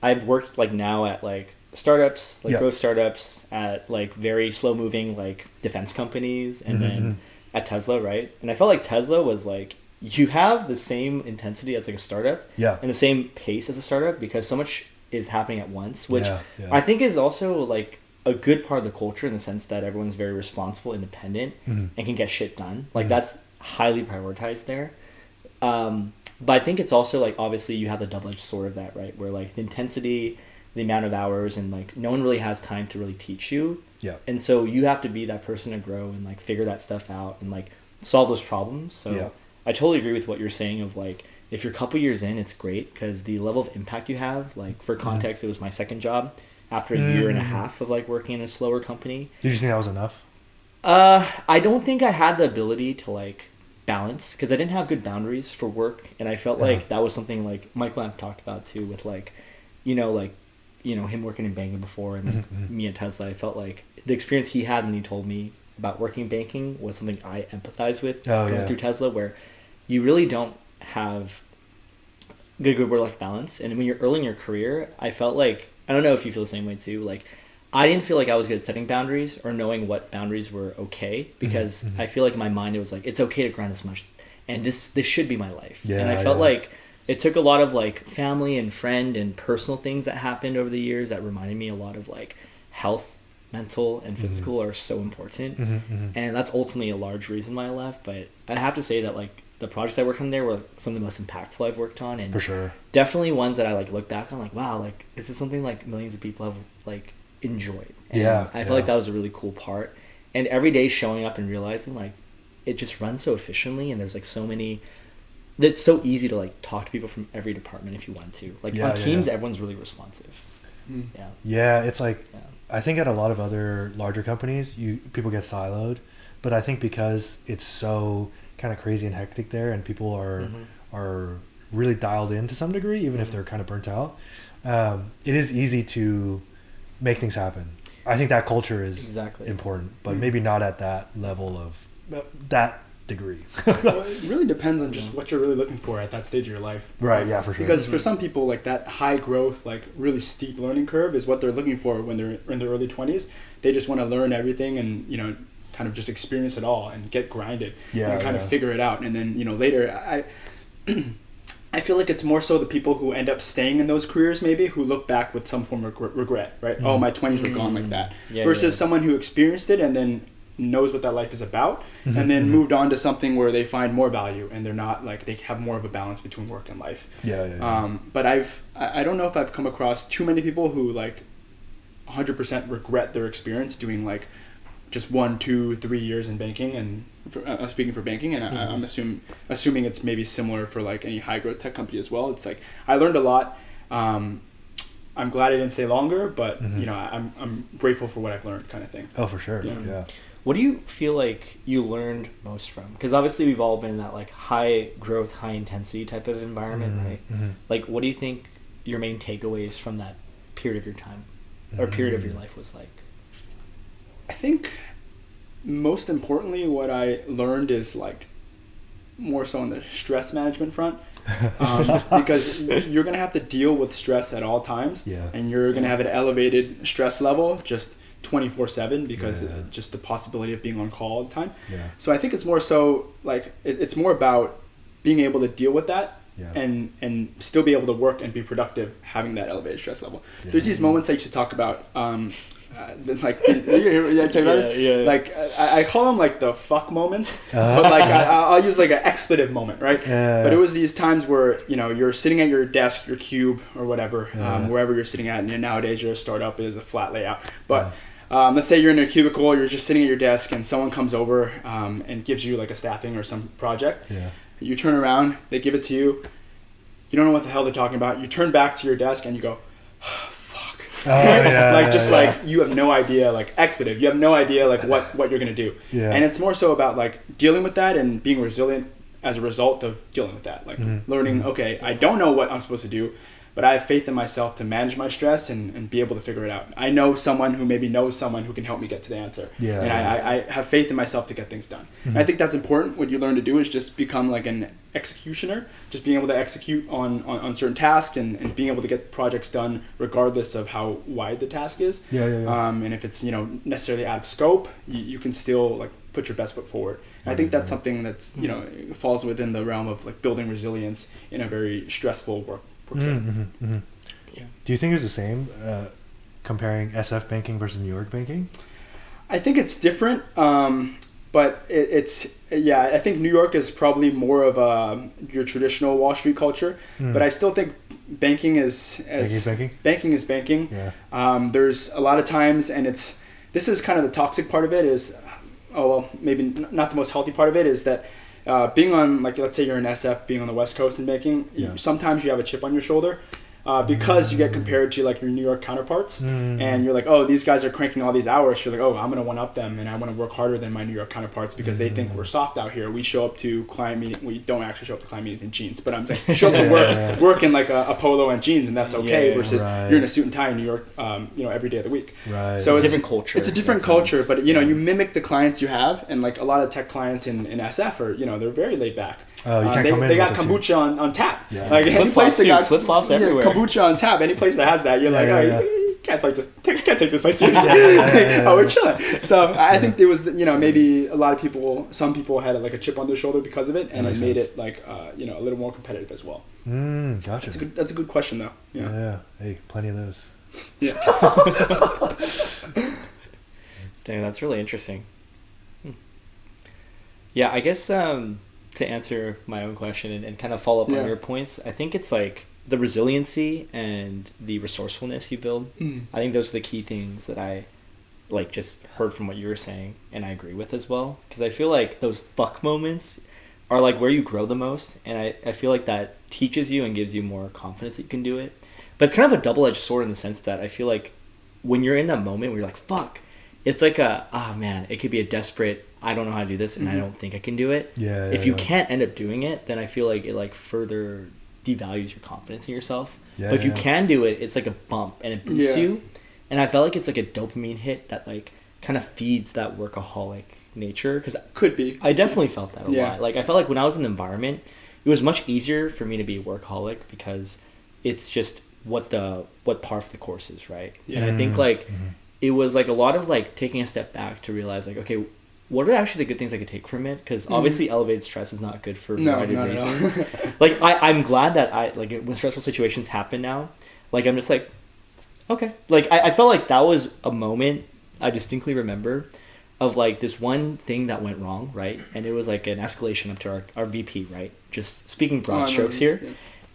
I've worked like now at like startups, like growth startups, at like very slow moving like defense companies, and then at Tesla, right? And I felt like Tesla was like, you have the same intensity as like a startup, and the same pace as a startup because so much is happening at once, which I think is also like a good part of the culture in the sense that everyone's very responsible, independent, and can get shit done. Like that's highly prioritized there. But I think it's also like, obviously you have the double-edged sword of that, right? Where like the intensity, the amount of hours, and like no one really has time to really teach you. Yeah. And so you have to be that person to grow and like figure that stuff out and like solve those problems. So I totally agree with what you're saying of like, if you're a couple years in, it's great because the level of impact you have, like for context, it was my second job after a year and a half of like working in a slower company. Did you think that was enough? I don't think I had the ability to like balance because I didn't have good boundaries for work. And I felt like that was something like Michael and I've talked about too with like, him working in banking before and me at Tesla. I felt like the experience he had when he told me about working in banking was something I empathize with going through Tesla, where you really don't have good work-life balance. And when you're early in your career, I felt like, I don't know if you feel the same way too, like I didn't feel like I was good at setting boundaries or knowing what boundaries were okay because I feel like in my mind it was like, it's okay to grind this much and this should be my life. And I felt like it took a lot of like family and friend and personal things that happened over the years that reminded me a lot of like health, mental and physical are so important. And that's ultimately a large reason why I left. But I have to say that like the projects I worked on there were some of the most impactful I've worked on, and for sure definitely ones that I like look back on like, wow, like this is something like millions of people have like enjoyed. And I feel like that was a really cool part. And every day showing up and realizing like it just runs so efficiently, and there's like so many, it's so easy to like talk to people from every department if you want to. Like on Teams, everyone's really responsive. It's like I think at a lot of other larger companies, people get siloed, but I think because it's so kind of crazy and hectic there, and people are really dialed in to some degree, even if they're kind of burnt out, it is easy to make things happen. I think that culture is important, but maybe not at that level of that degree. Well, it really depends on just what you're really looking for at that stage of your life. Right, yeah, for sure. Because for some people, like that high growth, like really steep learning curve is what they're looking for when they're in their early 20s. They just want to learn everything and, you know, kind of just experience it all and get grinded and kind of figure it out. And then, you know, later, I feel like it's more so the people who end up staying in those careers maybe who look back with some form of regret, right? Oh, my 20s were gone like that. Versus someone who experienced it and then knows what that life is about and then moved on to something where they find more value and they're not like, they have more of a balance between work and life. But I don't know if I've come across too many people who like 100% regret their experience doing like just 1, 2, 3 years in banking, and I'm speaking for banking, and I'm assuming it's maybe similar for like any high growth tech company as well. It's like I learned a lot. I'm glad I didn't stay longer, but you know, I'm grateful for what I've learned, kind of thing. Oh, for sure. Yeah. What do you feel like you learned most from? Because obviously we've all been in that like high growth, high intensity type of environment, right? Like, what do you think your main takeaways from that period of your time or period of your life was like? I think most importantly, what I learned is like more so on the stress management front, because you're going to have to deal with stress at all times, and you're going to have an elevated stress level just 24/7 because just the possibility of being on call all the time. So I think it's more so like it's more about being able to deal with that and still be able to work and be productive having that elevated stress level. There's these moments I used to talk about like I call them like the fuck moments, but like I'll use like an expletive moment, right? But it was these times where, you know, you're sitting at your desk, your cube or whatever, wherever you're sitting at, and nowadays you're a startup, it is a flat layout, but let's say you're in a cubicle, you're just sitting at your desk and someone comes over and gives you like a staffing or some project. You turn around, they give it to you, you don't know what the hell they're talking about, you turn back to your desk and you go, like you have no idea, like expletive, you have no idea like what you're gonna do. And it's more so about like dealing with that and being resilient as a result of dealing with that, like learning, okay, I don't know what I'm supposed to do, but I have faith in myself to manage my stress and be able to figure it out. I know someone who maybe knows someone who can help me get to the answer. And I have faith in myself to get things done. And I think that's important. What you learn to do is just become like an executioner, just being able to execute on certain tasks and being able to get projects done regardless of how wide the task is. And if it's, you know, necessarily out of scope, you can still like put your best foot forward. And I think that's something that's, you know, falls within the realm of like building resilience in a very stressful work setting. Do you think it's the same comparing SF banking versus New York banking? I think it's different, but it's I think New York is probably more of your traditional Wall Street culture, but I still think banking is banking. There's a lot of times, and this is kind of the toxic part of it is, maybe not the most healthy part of it is that being on, like, let's say you're an SF, being on the West Coast and banking, sometimes you have a chip on your shoulder because you get compared to like your New York counterparts, and you're like, oh, these guys are cranking all these hours. You're like, oh, I'm gonna one up them, and I want to work harder than my New York counterparts because they think we're soft out here. We show up to client meeting. We don't actually show up to client meetings in jeans, but I'm saying show up to work in like a polo and jeans, and that's okay. Versus you're in a suit and tie in New York, you know, every day of the week. So it's different culture. It's a different culture, but you know, you mimic the clients you have, and like a lot of tech clients in SF are, you know, they're very laid back. Oh, you can't come in. They got kombucha on tap. Like any place they got flip-flops everywhere. Kombucha on tap. Any place that has that, you're like, you can't take this place seriously. Oh, we're chilling. So I think there was, you know, maybe some people had like a chip on their shoulder because of it, and it made it like, you know, a little more competitive as well. Gotcha. That's a good question though. Yeah. Hey, plenty of those. Dang, that's really interesting. Yeah, I guess to answer my own question and kind of follow up on your points, I think it's like the resiliency and the resourcefulness you build. I think those are the key things that I like just heard from what you were saying, and I agree with as well, because I feel like those fuck moments are like where you grow the most, and I feel like that teaches you and gives you more confidence that you can do it. But it's kind of a double-edged sword in the sense that I feel like when you're in that moment where you're like, fuck, it's like it could be a desperate, I don't know how to do this and I don't think I can do it. If you can't end up doing it, then I feel like it like further devalues your confidence in yourself. But if you can do it, it's like a bump and it boosts you. And I felt like it's like a dopamine hit that like kind of feeds that workaholic nature because Could be. I definitely felt that a Yeah. lot. Like I felt like when I was in the environment, it was much easier for me to be a workaholic because it's just what part of the course is, right? Yeah. And I think like it was like a lot of like taking a step back to realize like, okay, what are actually the good things I could take from it? Because obviously elevated stress is not good for a variety of reasons. Like I'm glad that when stressful situations happen now, like I'm just like, okay. Like I felt like that was a moment I distinctly remember of like this one thing that went wrong, right? And it was like an escalation up to our VP, right? Just speaking broad strokes here. Yeah.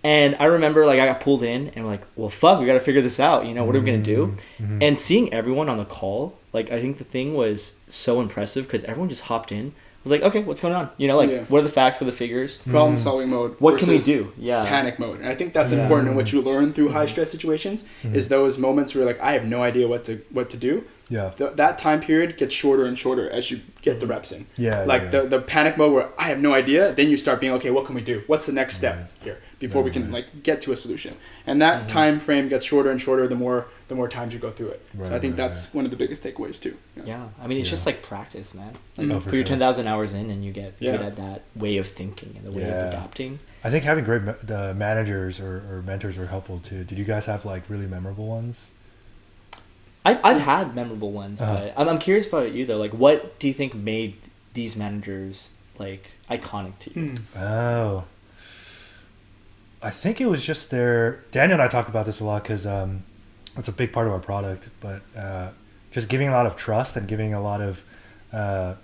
And I remember like I got pulled in and like, well, fuck, we got to figure this out. You know, what are we going to do? And seeing everyone on the call, like I think the thing was so impressive because everyone just hopped in. I was like, okay, what's going on? You know, like what are the facts, what are the figures? Problem solving mode. What can we do? Yeah. Panic mode. And I think that's important. And what you learn through high stress situations is those moments where like I have no idea what to do. Yeah. That time period gets shorter and shorter as you get the reps in. Yeah. Like the panic mode where I have no idea, then you start being okay, what can we do? What's the next step here before we can like get to a solution? And that time frame gets shorter and shorter the more times you go through it. So I think that's one of the biggest takeaways too. Yeah. I mean, it's just like practice, man. Like put your 10,000 hours in and you get good at that way of thinking and the way of adapting. I think having great managers or mentors are helpful too. Did you guys have like really memorable ones? I've had memorable ones, but I'm curious about you though. Like, what do you think made these managers like iconic to you? Oh, I think it was just Daniel and I talk about this a lot because it's a big part of our product. But just giving a lot of trust and giving a lot of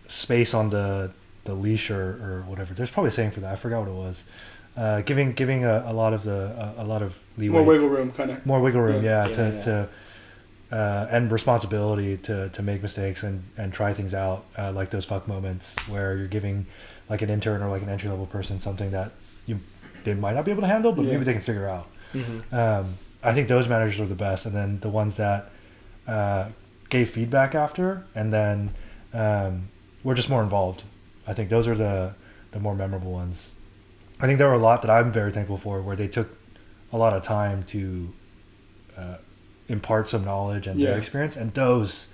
space on the leash or whatever. There's probably a saying for that. I forgot what it was. Giving a lot of leeway, more wiggle room, kind of more wiggle room, to and responsibility to make mistakes and try things out, like those fuck moments where you're giving like an intern or like an entry level person something that they might not be able to handle, but maybe they can figure out. I think those managers are the best, and then the ones that gave feedback after, and then were just more involved. I think those are the more memorable ones. I think there were a lot that I'm very thankful for where they took a lot of time to impart some knowledge and their experience, and those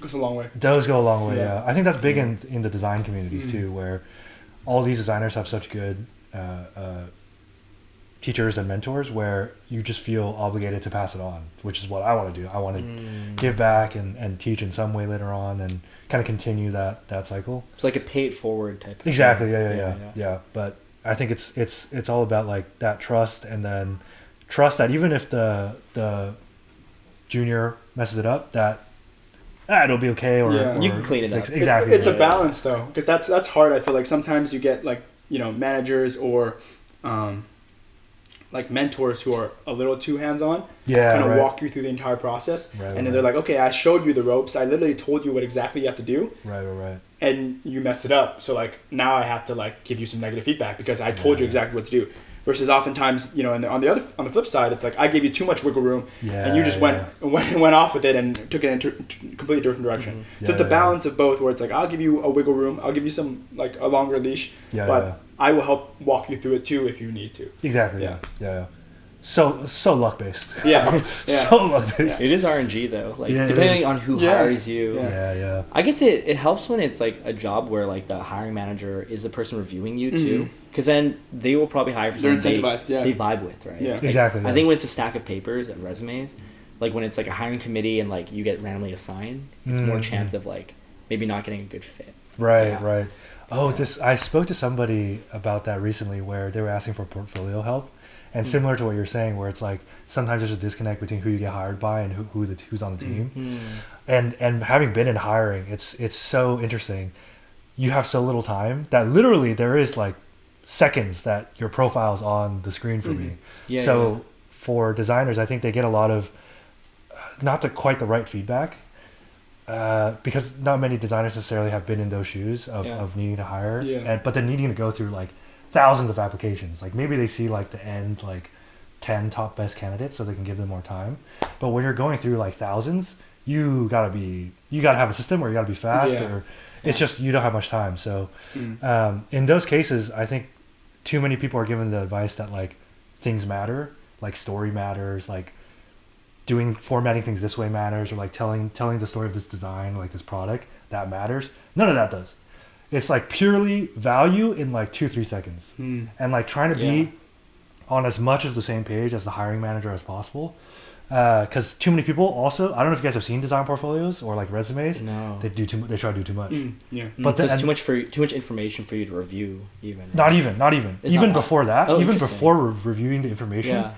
goes a long way. Those go a long way. I think that's big in the design communities too, where all these designers have such good teachers and mentors where you just feel obligated to pass it on, which is what I want to do. I want to give back and teach in some way later on and kind of continue that cycle. It's like a pay it forward type of exactly thing. Yeah. But I think it's all about like that trust, and then trust that even if the junior messes it up, that it'll be okay, or you can clean it up. Exactly. It's a balance though, because that's hard. I feel like sometimes you get like managers or like mentors who are a little too hands-on, kind of walk you through the entire process, and then they're like, okay, I showed you the ropes, I literally told you what exactly you have to do, right, and you messed it up, so like now I have to like give you some negative feedback because I told you exactly what to do. Versus oftentimes, and on the flip side, it's like I gave you too much wiggle room, and you just went off with it and took it in a completely different direction. So it's the balance of both, where it's like I'll give you a wiggle room, I'll give you some like a longer leash, but I will help walk you through it too if you need to. Exactly. Yeah. So luck based. Yeah. So luck based. It is RNG though. Like depending on who hires you. Yeah. I guess it helps when it's like a job where like the hiring manager is the person reviewing you too, because then they will probably hire for something they vibe with, right? Yeah. Like, exactly. I think when it's a stack of papers and resumes, like when it's like a hiring committee and like you get randomly assigned, it's more chance of like maybe not getting a good fit. Right. Oh, I spoke to somebody about that recently where they were asking for portfolio help, and similar to what you're saying, where it's like sometimes there's a disconnect between who you get hired by and who's on the team, and having been in hiring, it's so interesting. You have so little time that literally there is like seconds that your profile's on the screen for me. For designers, I think they get a lot of not quite the right feedback. Because not many designers necessarily have been in those shoes of needing to hire, but then needing to go through like thousands of applications. Like maybe they see like the end like 10 top best candidates so they can give them more time. But when you're going through like thousands, you gotta have a system where you gotta be fast, or it's just you don't have much time. So in those cases, I think too many people are given the advice that like things matter, like story matters, like formatting things this way matters, or like telling the story of this design, like this product that matters. None of that does. It's like purely value in like 2-3 seconds, and like trying to be on as much of the same page as the hiring manager as possible. Because too many people also, I don't know if you guys have seen design portfolios or like resumes. No. They try to do too much. But there's too much information for you to review even. Not even. It's even not, before that, even before reviewing the information,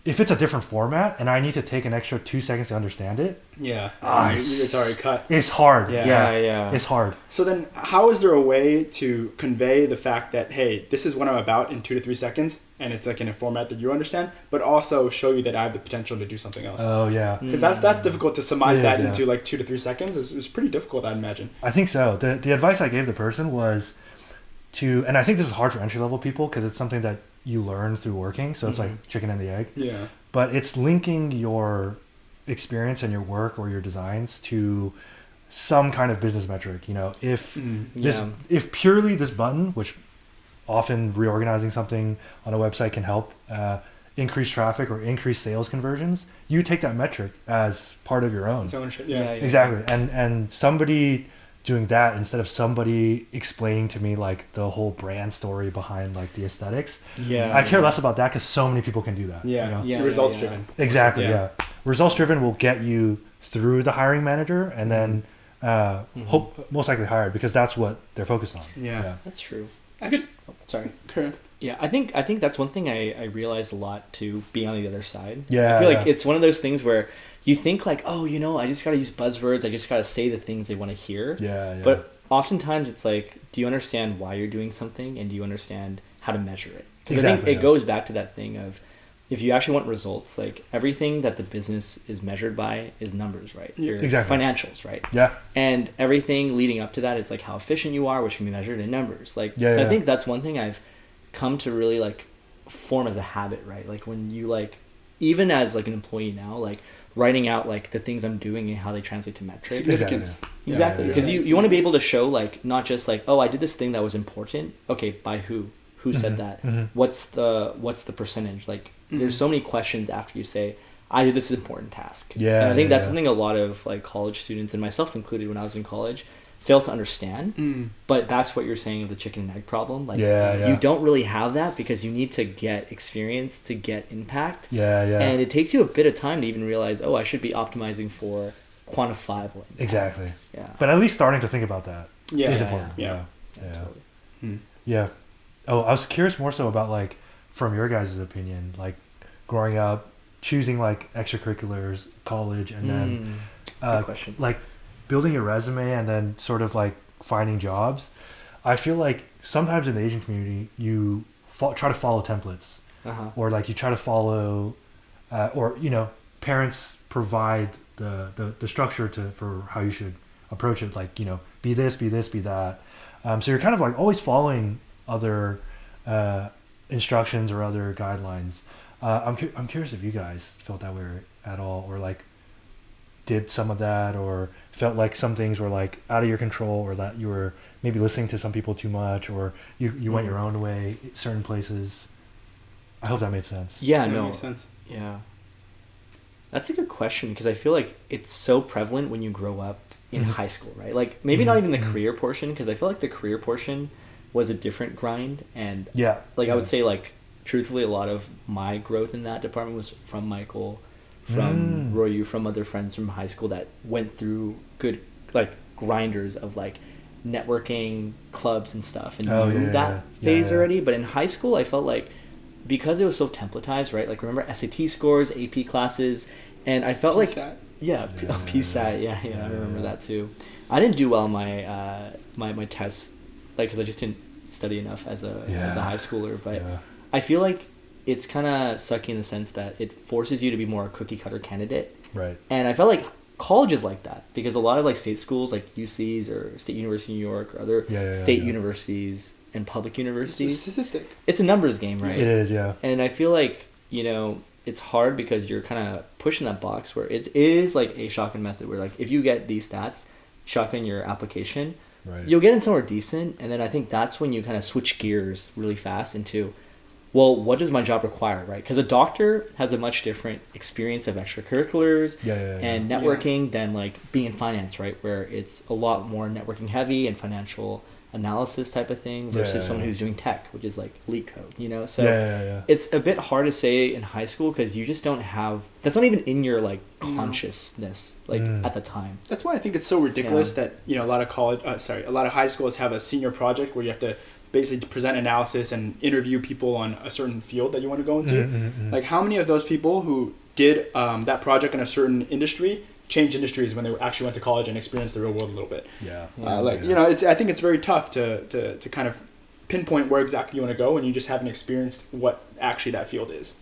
if it's a different format and I need to take an extra 2 seconds to understand it, it's already cut. It's hard. Yeah. It's hard. So then, how is there a way to convey the fact that, hey, this is what I'm about in 2 to 3 seconds, and it's like in a format that you understand, but also show you that I have the potential to do something else? Oh yeah. Because that's difficult to surmise that into like 2 to 3 seconds. It's pretty difficult, I'd imagine. I think so. The advice I gave the person was to, and I think this is hard for entry level people because it's something that you learn through working, so it's like chicken and the egg. Yeah. But it's linking your experience and your work or your designs to some kind of business metric. You know, if if purely this button, which often reorganizing something on a website can help increase traffic or increase sales conversions, you take that metric as part of your own. Exactly. And somebody doing that instead of somebody explaining to me like the whole brand story behind like the aesthetics. I care less about that because so many people can do that. Results driven. Exactly. Results driven will get you through the hiring manager and then most likely hired, because that's what they're focused on. That's true. Sorry. Yeah, I think that's one thing I realized a lot too, being on the other side. I feel like it's one of those things where you think like, oh, you know, I just got to use buzzwords. I just got to say the things they want to hear. But oftentimes it's like, do you understand why you're doing something, and do you understand how to measure it? Because I think it goes back to that thing of, if you actually want results, like everything that the business is measured by is numbers, right? Your financials, right? And everything leading up to that is like how efficient you are, which can be measured in numbers. Like, I think that's one thing I've come to really like form as a habit, right? Like when you like, even as like an employee now, like writing out like the things I'm doing and how they translate to metrics. Exactly. Because you want to be able to show like, not just like, oh, I did this thing that was important. Okay, by who? Who said that? What's the percentage? Like, there's so many questions after you say, I did this important task. And I think that's something a lot of like college students, and myself included when I was in college, fail to understand. But that's what you're saying of the chicken and egg problem. Like, you don't really have that because you need to get experience to get impact. And it takes you a bit of time to even realize, oh, I should be optimizing for quantifiable impact. Exactly. But at least starting to think about that is important. Totally. Oh, I was curious more so about like, from your guys' opinion, like growing up, choosing like extracurriculars, college, and then good question. Like building your resume and then sort of like finding jobs. I feel like sometimes in the Asian community, you try to follow templates, or like you try to follow, or you know, parents provide the structure for how you should approach it. Like, you know, be this, be that. So you're kind of like always following other instructions or other guidelines. I'm curious if you guys felt that way at all, or like did some of that, or felt like some things were like out of your control, or that you were maybe listening to some people too much, or you went your own way certain places. I hope that made sense. That makes sense. That's a good question, because I feel like it's so prevalent when you grow up in high school, right? Like maybe not even the career portion, because I feel like the career portion was a different grind, and I would say like truthfully a lot of my growth in that department was from Michael, from Royu, from other friends from high school that went through good like grinders of like networking clubs and stuff, and knew that phase already. But in high school I felt like, because it was so templatized, right? Like remember SAT scores, AP classes, and I felt PSAT. like PSAT, I remember that too. I didn't do well on my tests, like because I just didn't study enough as a high schooler. But I feel like it's kind of sucky in the sense that it forces you to be more a cookie cutter candidate. Right. And I felt like college is like that, because a lot of like state schools like UCs or State University of New York or other state universities and public universities. It's a statistic. It's a numbers game, right? It is, yeah. And I feel like, you know, it's hard because you're kind of pushing that box where it is like a shotgun method where like if you get these stats, shotgun your application, you'll get in somewhere decent, and then I think that's when you kind of switch gears really fast into, well, what does my job require, right? Because a doctor has a much different experience of extracurriculars and networking than like being in finance, right? Where it's a lot more networking heavy and financial analysis type of thing versus someone who's doing tech, which is like leak code, you know? So it's a bit hard to say in high school because you just don't have, that's not even in your like consciousness like at the time. That's why I think it's so ridiculous that, you know, a lot of high schools have a senior project where you have to basically present analysis and interview people on a certain field that you want to go into. Like how many of those people who did that project in a certain industry changed industries when they actually went to college and experienced the real world a little bit? You know, I think it's very tough to kind of pinpoint where exactly you want to go when you just haven't experienced what actually that field is.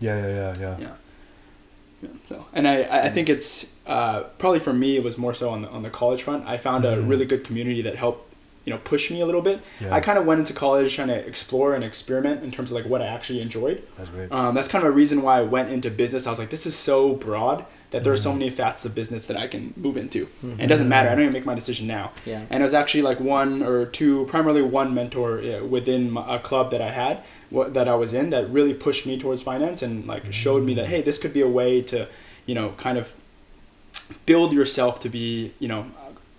So, and I think it's probably for me it was more so on the college front. I found a really good community that helped, you know, push me a little bit. I kind of went into college trying to explore and experiment in terms of like what I actually enjoyed. That's great. That's kind of a reason why I went into business. I was like, this is so broad that there are so many facets of business that I can move into. And it doesn't matter. I don't even make my decision now. And it was actually like primarily one mentor within a club that I had, that I was in, that really pushed me towards finance and like showed me that, hey, this could be a way to, you know, kind of build yourself to be, you know,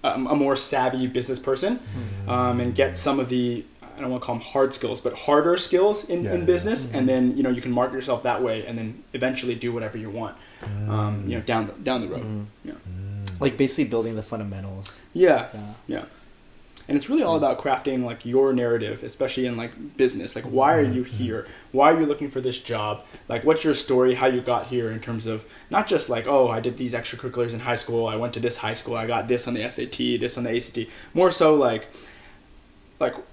a more savvy business person, and get some of the, I don't want to call them hard skills, but harder skills in business. And then, you know, you can market yourself that way and then eventually do whatever you want, you know, down the road. Like basically building the fundamentals. And it's really all about crafting like your narrative, especially in like business. Like, why are you here? Why are you looking for this job? Like, what's your story, how you got here in terms of not just like, oh, I did these extracurriculars in high school. I went to this high school. I got this on the SAT, this on the ACT. More so like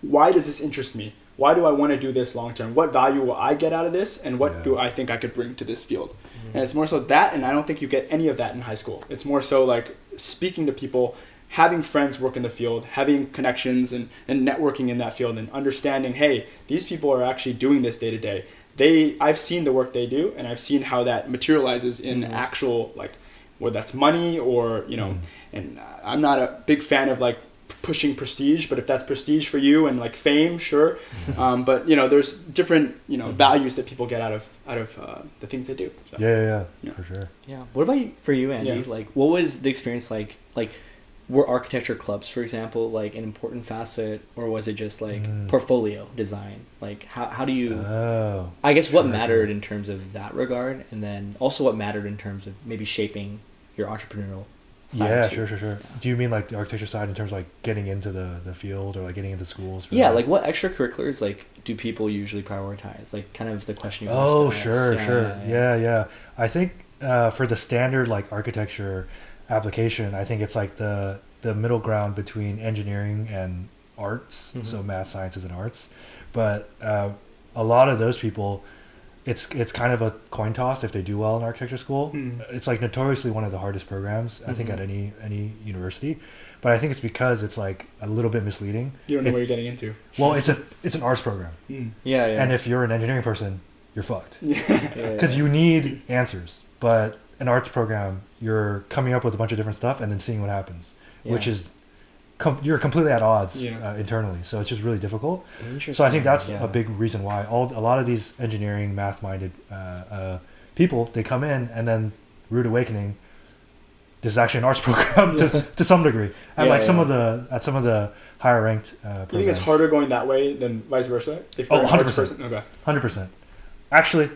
why does this interest me? Why do I want to do this long term? What value will I get out of this? And what do I think I could bring to this field? And it's more so that, and I don't think you get any of that in high school. It's more so like speaking to people, having friends work in the field, having connections and networking in that field, and understanding, hey, these people are actually doing this day to day. I've seen the work they do, and I've seen how that materializes in actual, like, whether that's money or, you know, and I'm not a big fan of like pushing prestige, but if that's prestige for you and like fame, sure. But you know, there's different, you know, values that people get out of the things they do. So, for sure. What about for you, Andy? Like, what was the experience like? Like, were architecture clubs, for example, like an important facet, or was it just like portfolio design? Like, how do you? I guess what mattered in terms of that regard, and then also what mattered in terms of maybe shaping your entrepreneurial side too. Sure. Do you mean like the architecture side in terms of like getting into the field or like getting into schools? Like what extracurriculars like do people usually prioritize? Like kind of the question you sure. I think for the standard like architecture application, I think it's like the middle ground between engineering and arts, so math, sciences, and arts. But a lot of those people, it's kind of a coin toss if they do well in architecture school. It's like notoriously one of the hardest programs, I think, at any university. But I think it's because it's like a little bit misleading. You don't know what you're getting into. Well, it's an arts program. And if you're an engineering person, you're fucked. Because you need answers. But an arts program, you're coming up with a bunch of different stuff and then seeing what happens, which is you're completely at odds internally. So it's just really difficult. So I think that's a big reason why a lot of these engineering, math-minded people, they come in and then rude awakening. This is actually an arts program to some degree, and some of the higher ranked. You think it's harder going that way than vice versa? If you're 100%. Okay, 100%. Actually,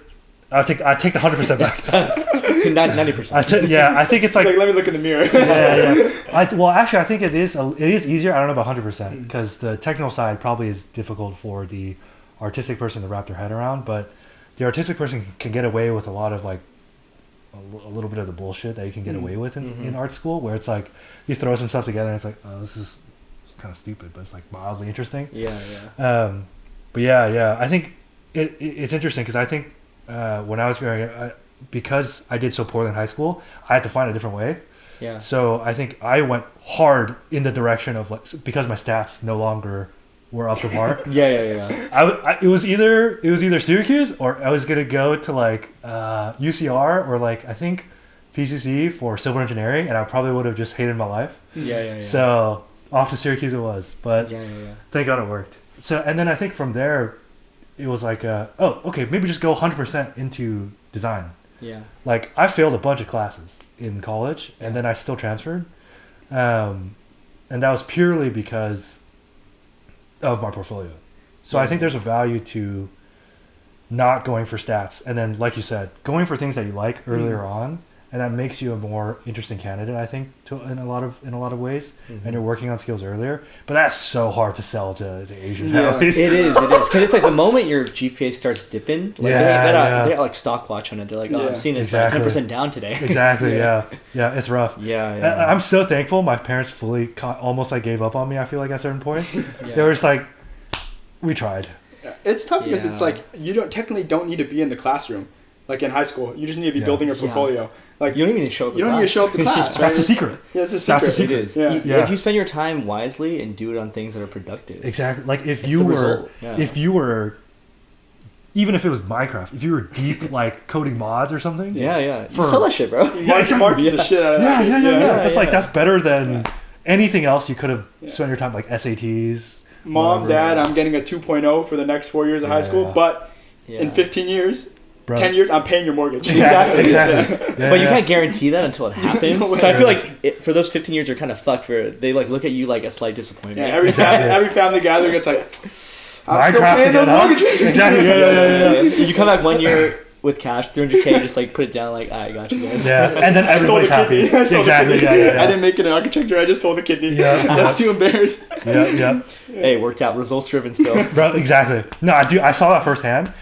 I take the 100% back. 90%. I think it's like let me look in the mirror. I think it is easier. I don't know about 100% because the technical side probably is difficult for the artistic person to wrap their head around. But the artistic person can get away with a lot of like a little bit of the bullshit that you can get away with in art school, where it's like you throw some stuff together and it's like, oh, this is kind of stupid, but it's like mildly interesting. I think it's interesting because I think when I was growing up, because I did so poorly in high school, I had to find a different way. So I think I went hard in the direction of like, because my stats no longer were up to par. It was either Syracuse or I was gonna go to like UCR or like I think PCC for civil engineering, and I probably would have just hated my life. So off to Syracuse it was, but thank God it worked. So and then I think from there, it was like, oh, okay, maybe just go 100% into design. Yeah. Like, I failed a bunch of classes in college, and then I still transferred. And that was purely because of my portfolio. So I think there's a value to not going for stats, and then, like you said, going for things that you like earlier on, and that makes you a more interesting candidate, I think, in a lot of ways. And you're working on skills earlier, but that's so hard to sell to Asian families. It is because it's like the moment your GPA starts dipping, like they got like stock watch on it. They're like, oh, I've seen it's like 10% down today. Exactly. Yeah, it's rough. Yeah. I'm so thankful. My parents fully almost like gave up on me. I feel like at a certain point, they were just like, we tried. Yeah. It's tough because it's like you don't need to be in the classroom. Like in high school, you just need to be building your portfolio. Like you don't even show up. You don't need to show up to class. Right? That's the secret. Yeah, it's a secret. That's the secret. It is. If you spend your time wisely and do it on things that are productive. Exactly. Like if you were, even if it was Minecraft, if you were deep like coding mods or something. You sell that shit, bro. Market the shit out of that. Yeah. That's better than anything else you could have spent your time, like SATs. Mom, Dad, I'm getting a 2.0 for the next 4 years of high school, but in 15 years. Bro. 10 years, I'm paying your mortgage. Exactly. But you can't guarantee that until it happens. So I feel like for those 15 years, you're kind of fucked. They like look at you like a slight disappointment. Yeah, every family gathering, it's like, I'm still paying those mortgages. Exactly. Yeah. You come back 1 year with cash, 300K, just like put it down, like, I got you guys. Yeah, and then everybody's happy. Exactly. Yeah. I didn't make it in architecture. I just sold the kidney. Yeah, that's too embarrassed. Yeah. Hey, worked out. Results driven still. Bro, exactly. No, I saw that firsthand.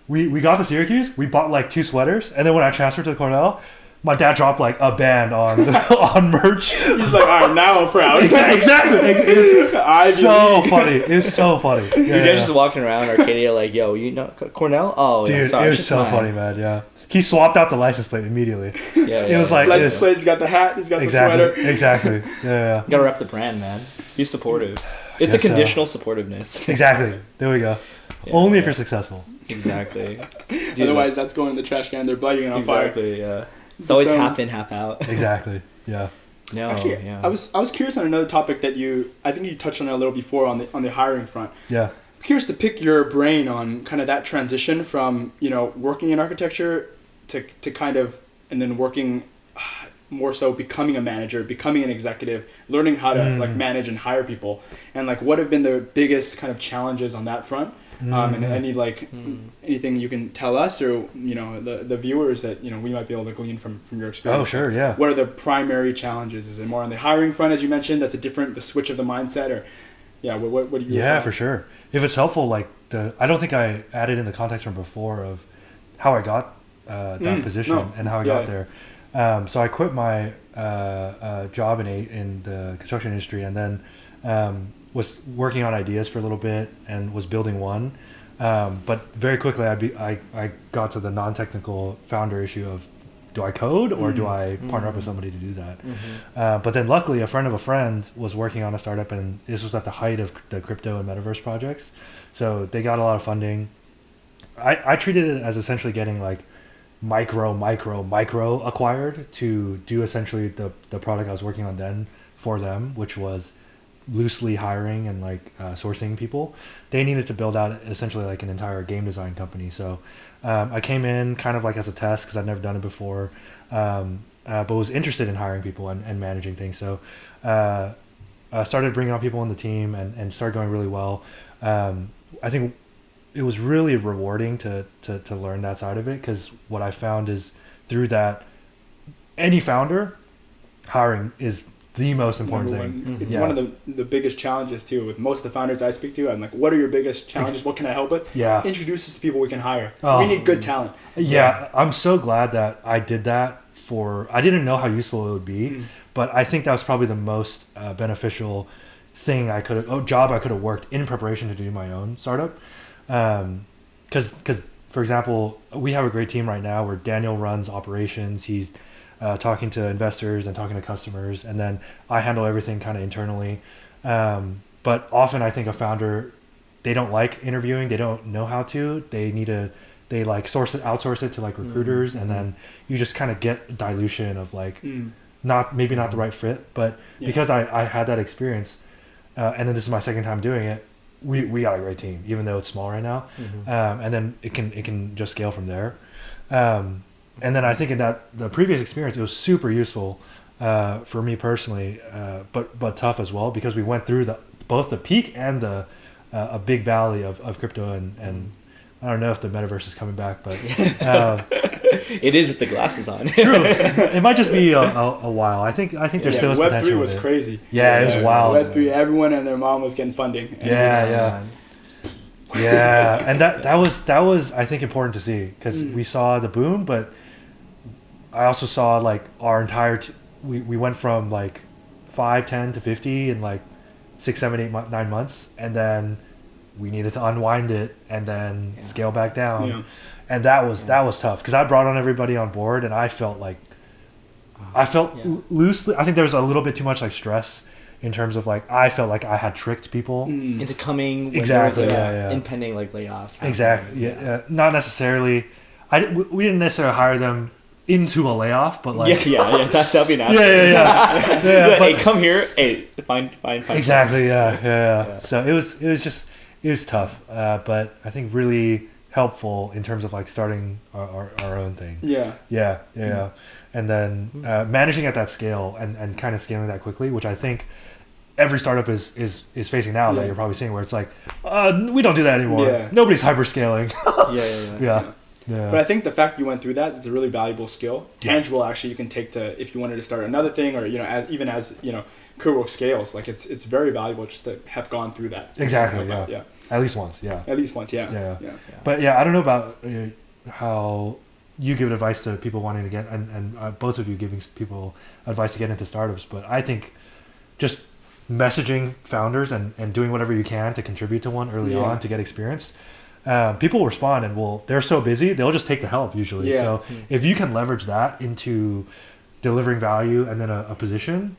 We got to Syracuse. We bought like 2 sweaters, and then when I transferred to Cornell, my dad dropped like a band on merch. He's like, all right, now I'm proud. Exactly. It's so funny. It's so funny. You guys just walking around Arcadia like, yo, you know Cornell? Oh, dude, yeah, sorry. It was so funny, man. Yeah. He swapped out the license plate immediately. It was like license plate. He's got the hat. He's got the sweater. Exactly. Yeah. Gotta rep the brand, man. Be supportive. It's the conditional supportiveness. Exactly. There we go. Only if you're successful. Exactly. Otherwise, that's going in the trash can. They're lighting it on fire. Exactly. Yeah. It's always half in, half out. Exactly. Yeah. No. Actually, I was curious on another topic that I think you touched on it a little before on the hiring front. Yeah. I'm curious to pick your brain on kind of that transition from working in architecture to kind of and then working more so becoming a manager, becoming an executive, learning how to like manage and hire people, and like what have been the biggest kind of challenges on that front. And any anything you can tell us or the viewers that we might be able to glean from your experience. Oh sure, yeah. What are the primary challenges? Is it more on the hiring front, as you mentioned? That's the switch of the mindset, or what do you? Yeah, for sure. If it's helpful, like I don't think I added in the context from before of how I got that position and how I got there. So I quit my job in the construction industry, and then was working on ideas for a little bit and was building one. But very quickly I got to the non-technical founder issue of, do I code or do I partner up with somebody to do that? But then luckily a friend of a friend was working on a startup, and this was at the height of the crypto and metaverse projects. So they got a lot of funding. I treated it as essentially getting like micro acquired to do essentially the product I was working on then for them, which was loosely hiring and like sourcing people. They needed to build out essentially like an entire game design company. So I came in kind of like as a test because I'd never done it before, but was interested in hiring people and managing things. So I started bringing on people on the team and started going really well. I think it was really rewarding to learn that side of it, because what I found is through that, any founder, hiring is the most important thing. It's one of the biggest challenges too. With most of the founders I speak to, I'm like, what are your biggest challenges? What can I help with? Yeah. Introduce us to people we can hire. We need good talent. Yeah. I'm so glad that I did that I didn't know how useful it would be, but I think that was probably the most beneficial job I could have worked in preparation to do my own startup. Because for example, we have a great team right now where Daniel runs operations. He's talking to investors and talking to customers, and then I handle everything kind of internally. But often I think a founder, they don't like interviewing. They don't know how to. They like outsource it to like recruiters, and then you just kind of get dilution of like not the right fit. But because I had that experience, and then this is my second time doing it, we got a great team, even though it's small right now. And then it can just scale from there. And then I think in the previous experience, it was super useful for me personally, but tough as well, because we went through both the peak and a big valley of crypto, and I don't know if the metaverse is coming back, but it is with the glasses on. True. It might just be a while. I think there's still Web3 potential. was crazy. Yeah, it was wild. Web3, everyone and their mom was getting funding. Yeah. And that was I think important to see, because we saw the boom, but I also saw like our entire we went from like 5, 10 to 50 in like 6, 7, 8, 9 months, and then we needed to unwind it and then scale back down, and that was tough, because I brought on everybody on board, and I felt loosely. I think there was a little bit too much like stress in terms of like I felt like I had tricked people into coming when exactly there was impending like layoff. Exactly. Not necessarily. We didn't necessarily hire them into a layoff, but like that'd be an yeah. Hey, come here. Hey, find. Exactly. Yeah. So it was tough, but I think really helpful in terms of like starting our own thing. Yeah. And then managing at that scale and kind of scaling that quickly, which I think every startup is facing now, that you're probably seeing, where it's like, we don't do that anymore. Nobody's hyperscaling. Yeah. But I think the fact you went through that is a really valuable skill, tangible actually, you can take to if you wanted to start another thing, or as CuroWork scales, like it's very valuable just to have gone through that. Exactly. Yeah. At least once. Yeah. But I don't know about how you give advice to people wanting to get, and both of you giving people advice to get into startups, but I think just messaging founders and doing whatever you can to contribute to one early on to get experience. People will respond, and they're so busy, they'll just take the help usually. So if you can leverage that into delivering value and then a position,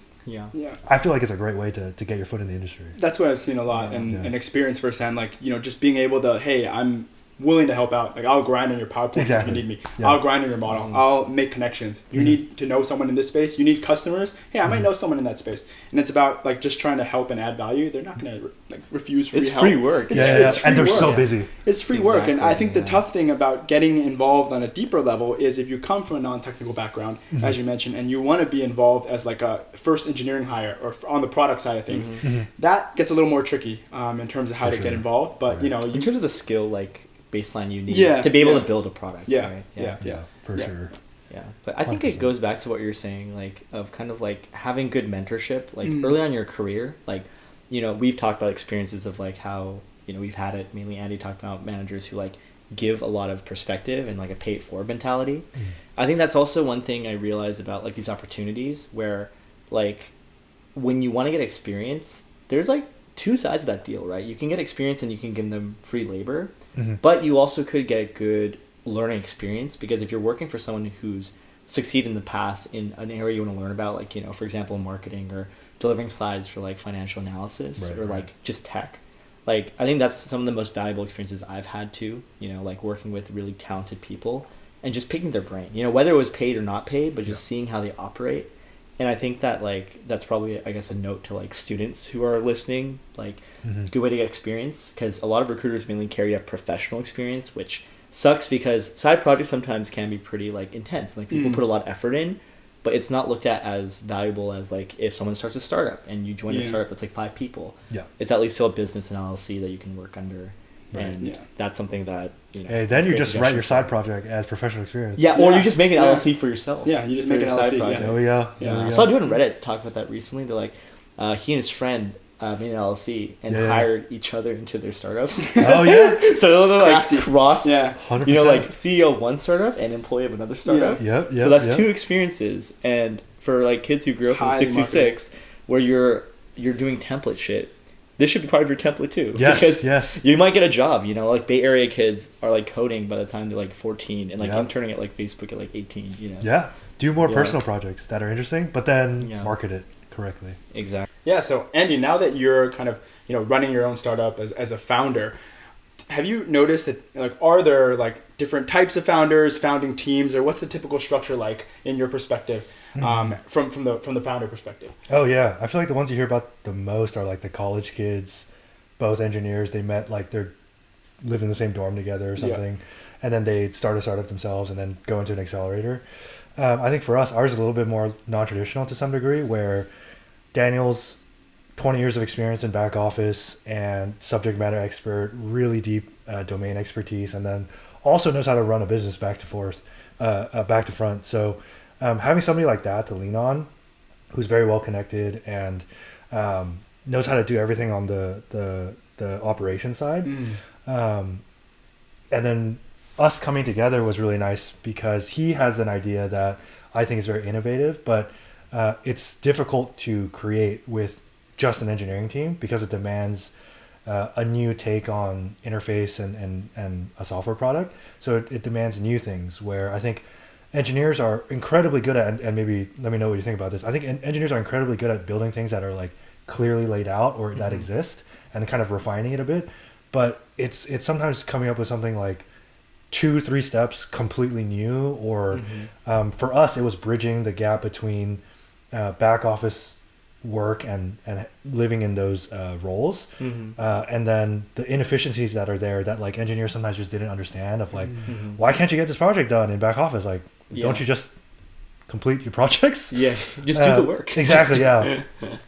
I feel like it's a great way to get your foot in the industry. That's what I've seen a lot and experience firsthand, like, just being able to, hey, I'm willing to help out. Like, I'll grind on your PowerPoint if you need me. I'll grind on your model. I'll make connections. You need to know someone in this space. You need customers. Hey, I might know someone in that space. And it's about like just trying to help and add value. They're not going to like refuse free help. It's free work. It's free and they're work. So busy. It's free work. And I think the tough thing about getting involved on a deeper level is if you come from a non-technical background, as you mentioned, and you want to be involved as like a first engineering hire or on the product side of things, that gets a little more tricky in terms of how to get involved. But in terms of the skill, like baseline you need to be able to build a product. For sure. Yeah, but I think 100%. It goes back to what you're saying, like of kind of like having good mentorship, like early on in your career. Like, we've talked about experiences of like how we've had it. Mainly, Andy talked about managers who like give a lot of perspective and like a pay it forward mentality. I think that's also one thing I realized about like these opportunities where like when you want to get experience, there's like two sides of that deal, right? You can get experience and you can give them free labor, but you also could get a good learning experience, because if you're working for someone who's succeeded in the past in an area you want to learn about, like, for example, marketing or delivering slides for like financial analysis like just tech, like I think that's some of the most valuable experiences I've had too, like working with really talented people and just picking their brain, whether it was paid or not paid, but just seeing how they operate. And I think that like that's probably, I guess, a note to like students who are listening, like good way to get experience, because a lot of recruiters mainly care you have professional experience, which sucks because side projects sometimes can be pretty like intense. Like people put a lot of effort in, but it's not looked at as valuable as like if someone starts a startup and you join a startup that's like 5 people. It's at least still a business and LLC that you can work under. And that's something that Hey, then you just write your side project as professional experience. Or you just make an LLC for yourself. You just make an LLC. There we go. I saw a dude on Reddit talk about that recently. They're like, he and his friend made an LLC and hired each other into their startups. Oh yeah. So they're like cross. 100%. Like CEO of one startup and employee of another startup. So that's 2 experiences. And for like kids who grew up in 626, where you're doing template shit, this should be part of your template too. Because you might get a job, like Bay Area kids are like coding by the time they're like 14 and like interning at like Facebook at like 18, Do more personal projects that are interesting, but then market it correctly. Exactly. Yeah, so Andy, now that you're kind of, running your own startup as a founder, have you noticed that like are there like different types of founders, founding teams, or what's the typical structure like in your perspective? From the founder perspective? Oh yeah, I feel like the ones you hear about the most are like the college kids both engineers. They met like they're living in the same dorm together or something, and then they start a startup themselves and then go into an accelerator. I think for us, ours is a little bit more non-traditional to some degree, where Daniel's 20 years of experience in back office and subject matter expert, really deep domain expertise, and then also knows how to run a business back to front. So having somebody like that to lean on, who's very well connected and knows how to do everything on the operation side, and then us coming together was really nice because he has an idea that I think is very innovative, but it's difficult to create with just an engineering team because it demands a new take on interface and a software product. So it demands new things where I think engineers are incredibly good at, and maybe let me know what you think about this. I think engineers are incredibly good at building things that are like clearly laid out or that exist and kind of refining it a bit. But it's sometimes coming up with something like 2-3 steps completely new, or for us it was bridging the gap between back office work and living in those roles, and then the inefficiencies that are there that like engineers sometimes just didn't understand of like, why can't you get this project done in back office? Like, don't you just complete your projects? Just do the work. Exactly.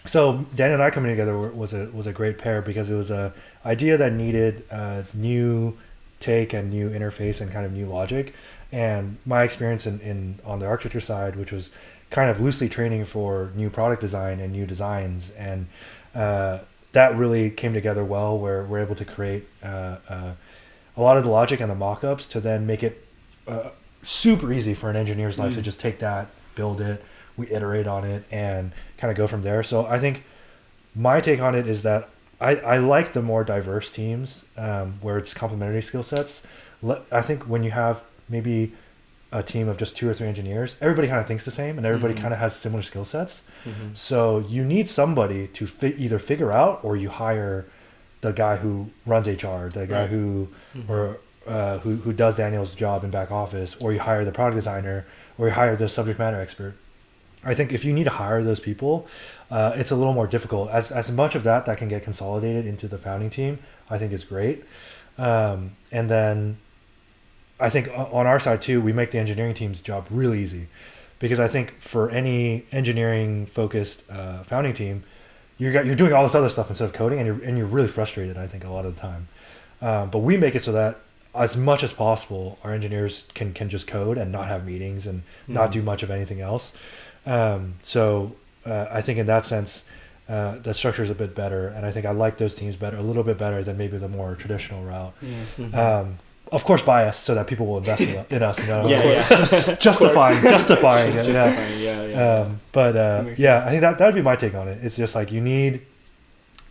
So Daniel and I coming together was a great pair because it was a idea that needed a new take and new interface and kind of new logic. And my experience in on the architecture side, which was kind of loosely training for new product design and new designs, and that really came together well, where we're able to create a lot of the logic and the mock-ups to then make it super easy for an engineer's life to just take that, build it, we iterate on it, and kind of go from there. So I think my take on it is that I like the more diverse teams where it's complementary skill sets. I think when you have maybe a team of just 2 or 3 engineers, everybody kind of thinks the same and everybody kind of has similar skill sets. So you need somebody to either figure out, or you hire the guy who runs HR, the guy who does Daniel's job in back office, or you hire the product designer, or you hire the subject matter expert. I think if you need to hire those people, it's a little more difficult. As much of that can get consolidated into the founding team, I think is great. And then I think on our side too, we make the engineering team's job really easy, because I think for any engineering focused founding team, you're doing all this other stuff instead of coding, and you're really frustrated, I think, a lot of the time. But we make it so that as much as possible, our engineers can just code and not have meetings and not do much of anything else. So I think in that sense, the structure is a bit better, and I think I like those teams better, a little bit better than maybe the more traditional route. Of course, biased so that people will invest in us. Justifying it. But I think that would be my take on it. It's just like any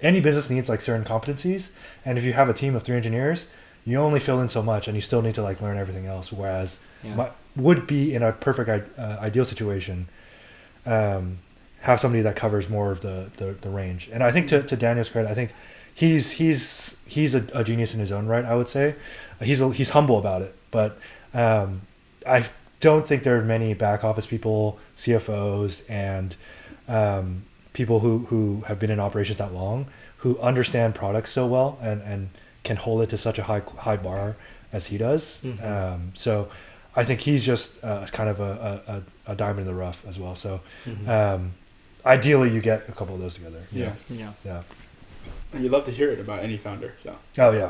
business needs like certain competencies, and if you have a team of 3 engineers, you only fill in so much, and you still need to like learn everything else. Whereas would be in a perfect ideal situation, have somebody that covers more of the range. And I think to Daniel's credit, I think he's a genius in his own right. I would say he's humble about it, but I don't think there are many back office people, CFOs, and people who have been in operations that long, who understand products so well and can hold it to such a high bar as he does. So I think he's just kind of a diamond in the rough as well. So ideally, you get a couple of those together. Yeah. And you love to hear it about any founder. So. Oh yeah.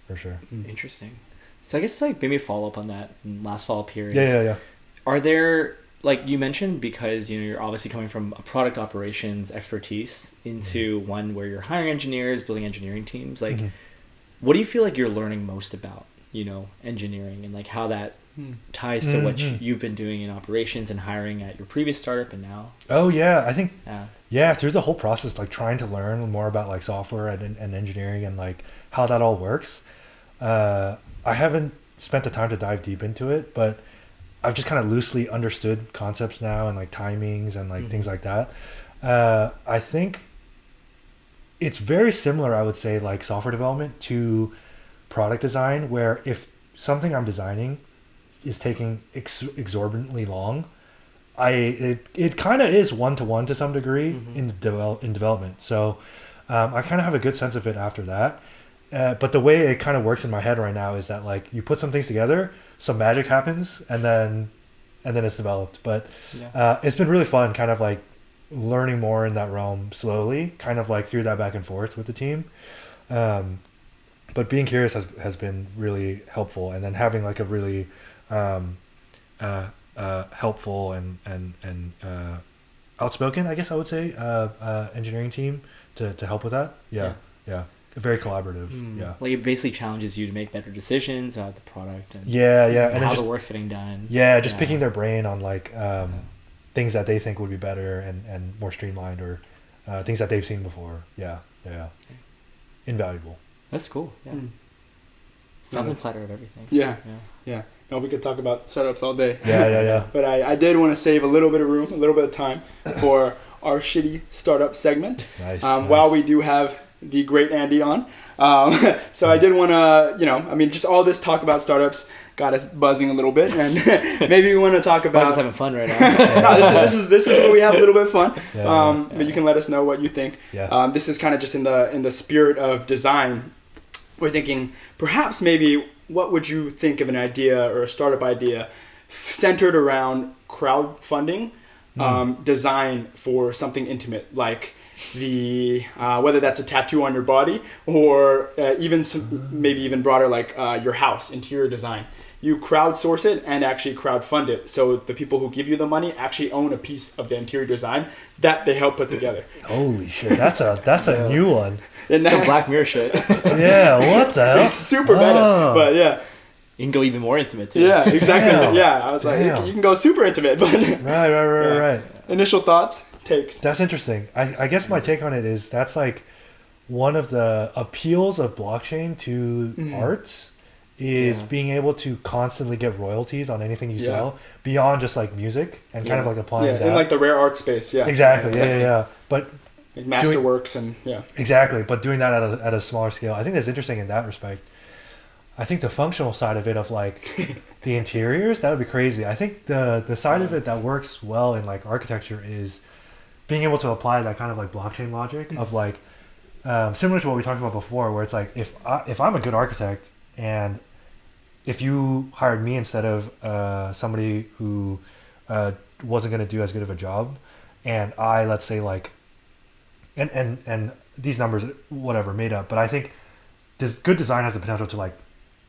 For sure. Interesting. So I guess like maybe a follow up on that last follow up here. Yeah. Are there, like you mentioned, because you're obviously coming from a product operations expertise into one where you're hiring engineers, building engineering teams. Like, what do you feel like you're learning most about engineering, and like how that ties to what you've been doing in operations and hiring at your previous startup and now? Oh yeah, I think through the whole process, like trying to learn more about like software and engineering and like how that all works. I haven't spent the time to dive deep into it, but I've just kind of loosely understood concepts now and like timings and like things like that. I think it's very similar, I would say, like software development to product design, where if something I'm designing is taking exorbitantly long, it kind of is one-to-one to some degree in development. So I kind of have a good sense of it after that. But the way it kind of works in my head right now is that like you put some things together, some magic happens, and then it's developed. But it's been really fun, kind of like learning more in that realm slowly, kind of like through that back and forth with the team. But being curious has been really helpful, and then having like a really helpful and outspoken, I guess I would say, engineering team to help with that. Yeah. Very collaborative. Yeah. Like it basically challenges you to make better decisions about the product. And, and how the work's getting done. Yeah, just picking their brain on like things that they think would be better and more streamlined, or things that they've seen before. Yeah. Invaluable. That's cool. Yeah. Some insider of everything. Yeah. No, we could talk about startups all day. Yeah. But I did want to save a little bit of room, a little bit of time for our shitty startup segment. Nice. While we do have the great Andy on. So I did want to, just all this talk about startups got us buzzing a little bit, and maybe we want to talk about. I'm just having fun right now. No, this is where we have a little bit of fun. But you can let us know what you think. This is kind of just in the spirit of design. We're thinking perhaps maybe what would you think of an idea or a startup idea centered around crowdfunding design for something intimate, like the whether that's a tattoo on your body or maybe even broader, like your house interior design. You crowdsource it and actually crowdfund it, so the people who give you the money actually own a piece of the interior design that they help put together. Holy shit, that's a new one. And some Black Mirror shit. Yeah, what the hell? It's super meta, but yeah. You can go even more intimate too. Yeah, exactly. Damn. Yeah, I was like, you can go super intimate, but right. Initial thoughts, takes. That's interesting. I guess my take on it is that's like one of the appeals of blockchain to art is being able to constantly get royalties on anything you sell beyond just like music and kind of like applying that. In like the rare art space. Yeah. Exactly. Yeah. But like masterworks and exactly. But doing that at a smaller scale, I think that's interesting in that respect. I think the functional side of it, of like the interiors, that would be crazy. I think the side of it that works well in like architecture is being able to apply that kind of like blockchain logic of like similar to what we talked about before, where it's like if I'm a good architect and if you hired me instead of somebody who wasn't going to do as good of a job, and I, let's say like, and these numbers, whatever, made up, but I think this good design has the potential to like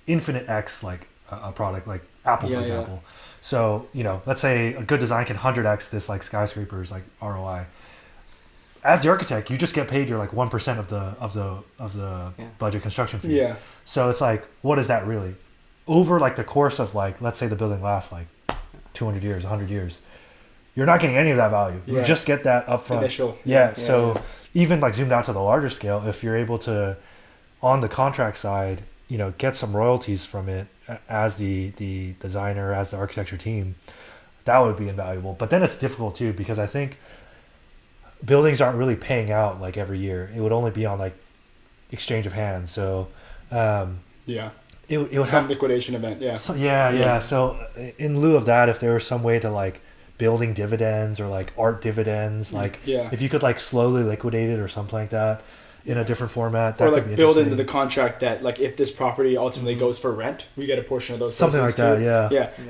infinite X like a product like Apple, for example. So, let's say a good design can 100X this like skyscraper's like ROI. As the architect, you just get paid your like 1% of the budget construction fee. Yeah. So it's like, what is that really? Over like the course of like, let's say the building lasts like 200 years, 100 years, you're not getting any of that value. You just get that upfront. Initial. So even like zoomed out to the larger scale, if you're able to, on the contract side, get some royalties from it as the designer, as the architecture team, that would be invaluable. But then it's difficult too, because I think buildings aren't really paying out like every year. It would only be on like exchange of hands. So it would some liquidation event. So in lieu of that, if there was some way to like building dividends or like art dividends, like if you could like slowly liquidate it or something like that in a different format, that or could like be build into the contract that like if this property ultimately goes for rent, we get a portion of those. Something like that,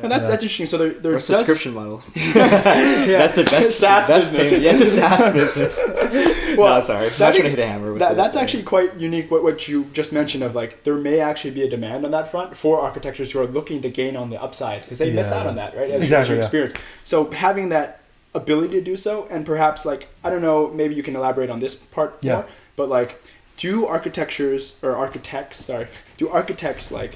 and that's interesting. So there subscription model. That's the best SaaS business. Yeah, it's a SaaS business. Well, no, sorry, I'm not trying to hit a hammer. That's actually quite unique. What you just mentioned of like there may actually be a demand on that front for architects who are looking to gain on the upside because they miss out on that, right? As your experience. So having that ability to do so, and perhaps like I don't know, maybe you can elaborate on this part more. But like, do architects like,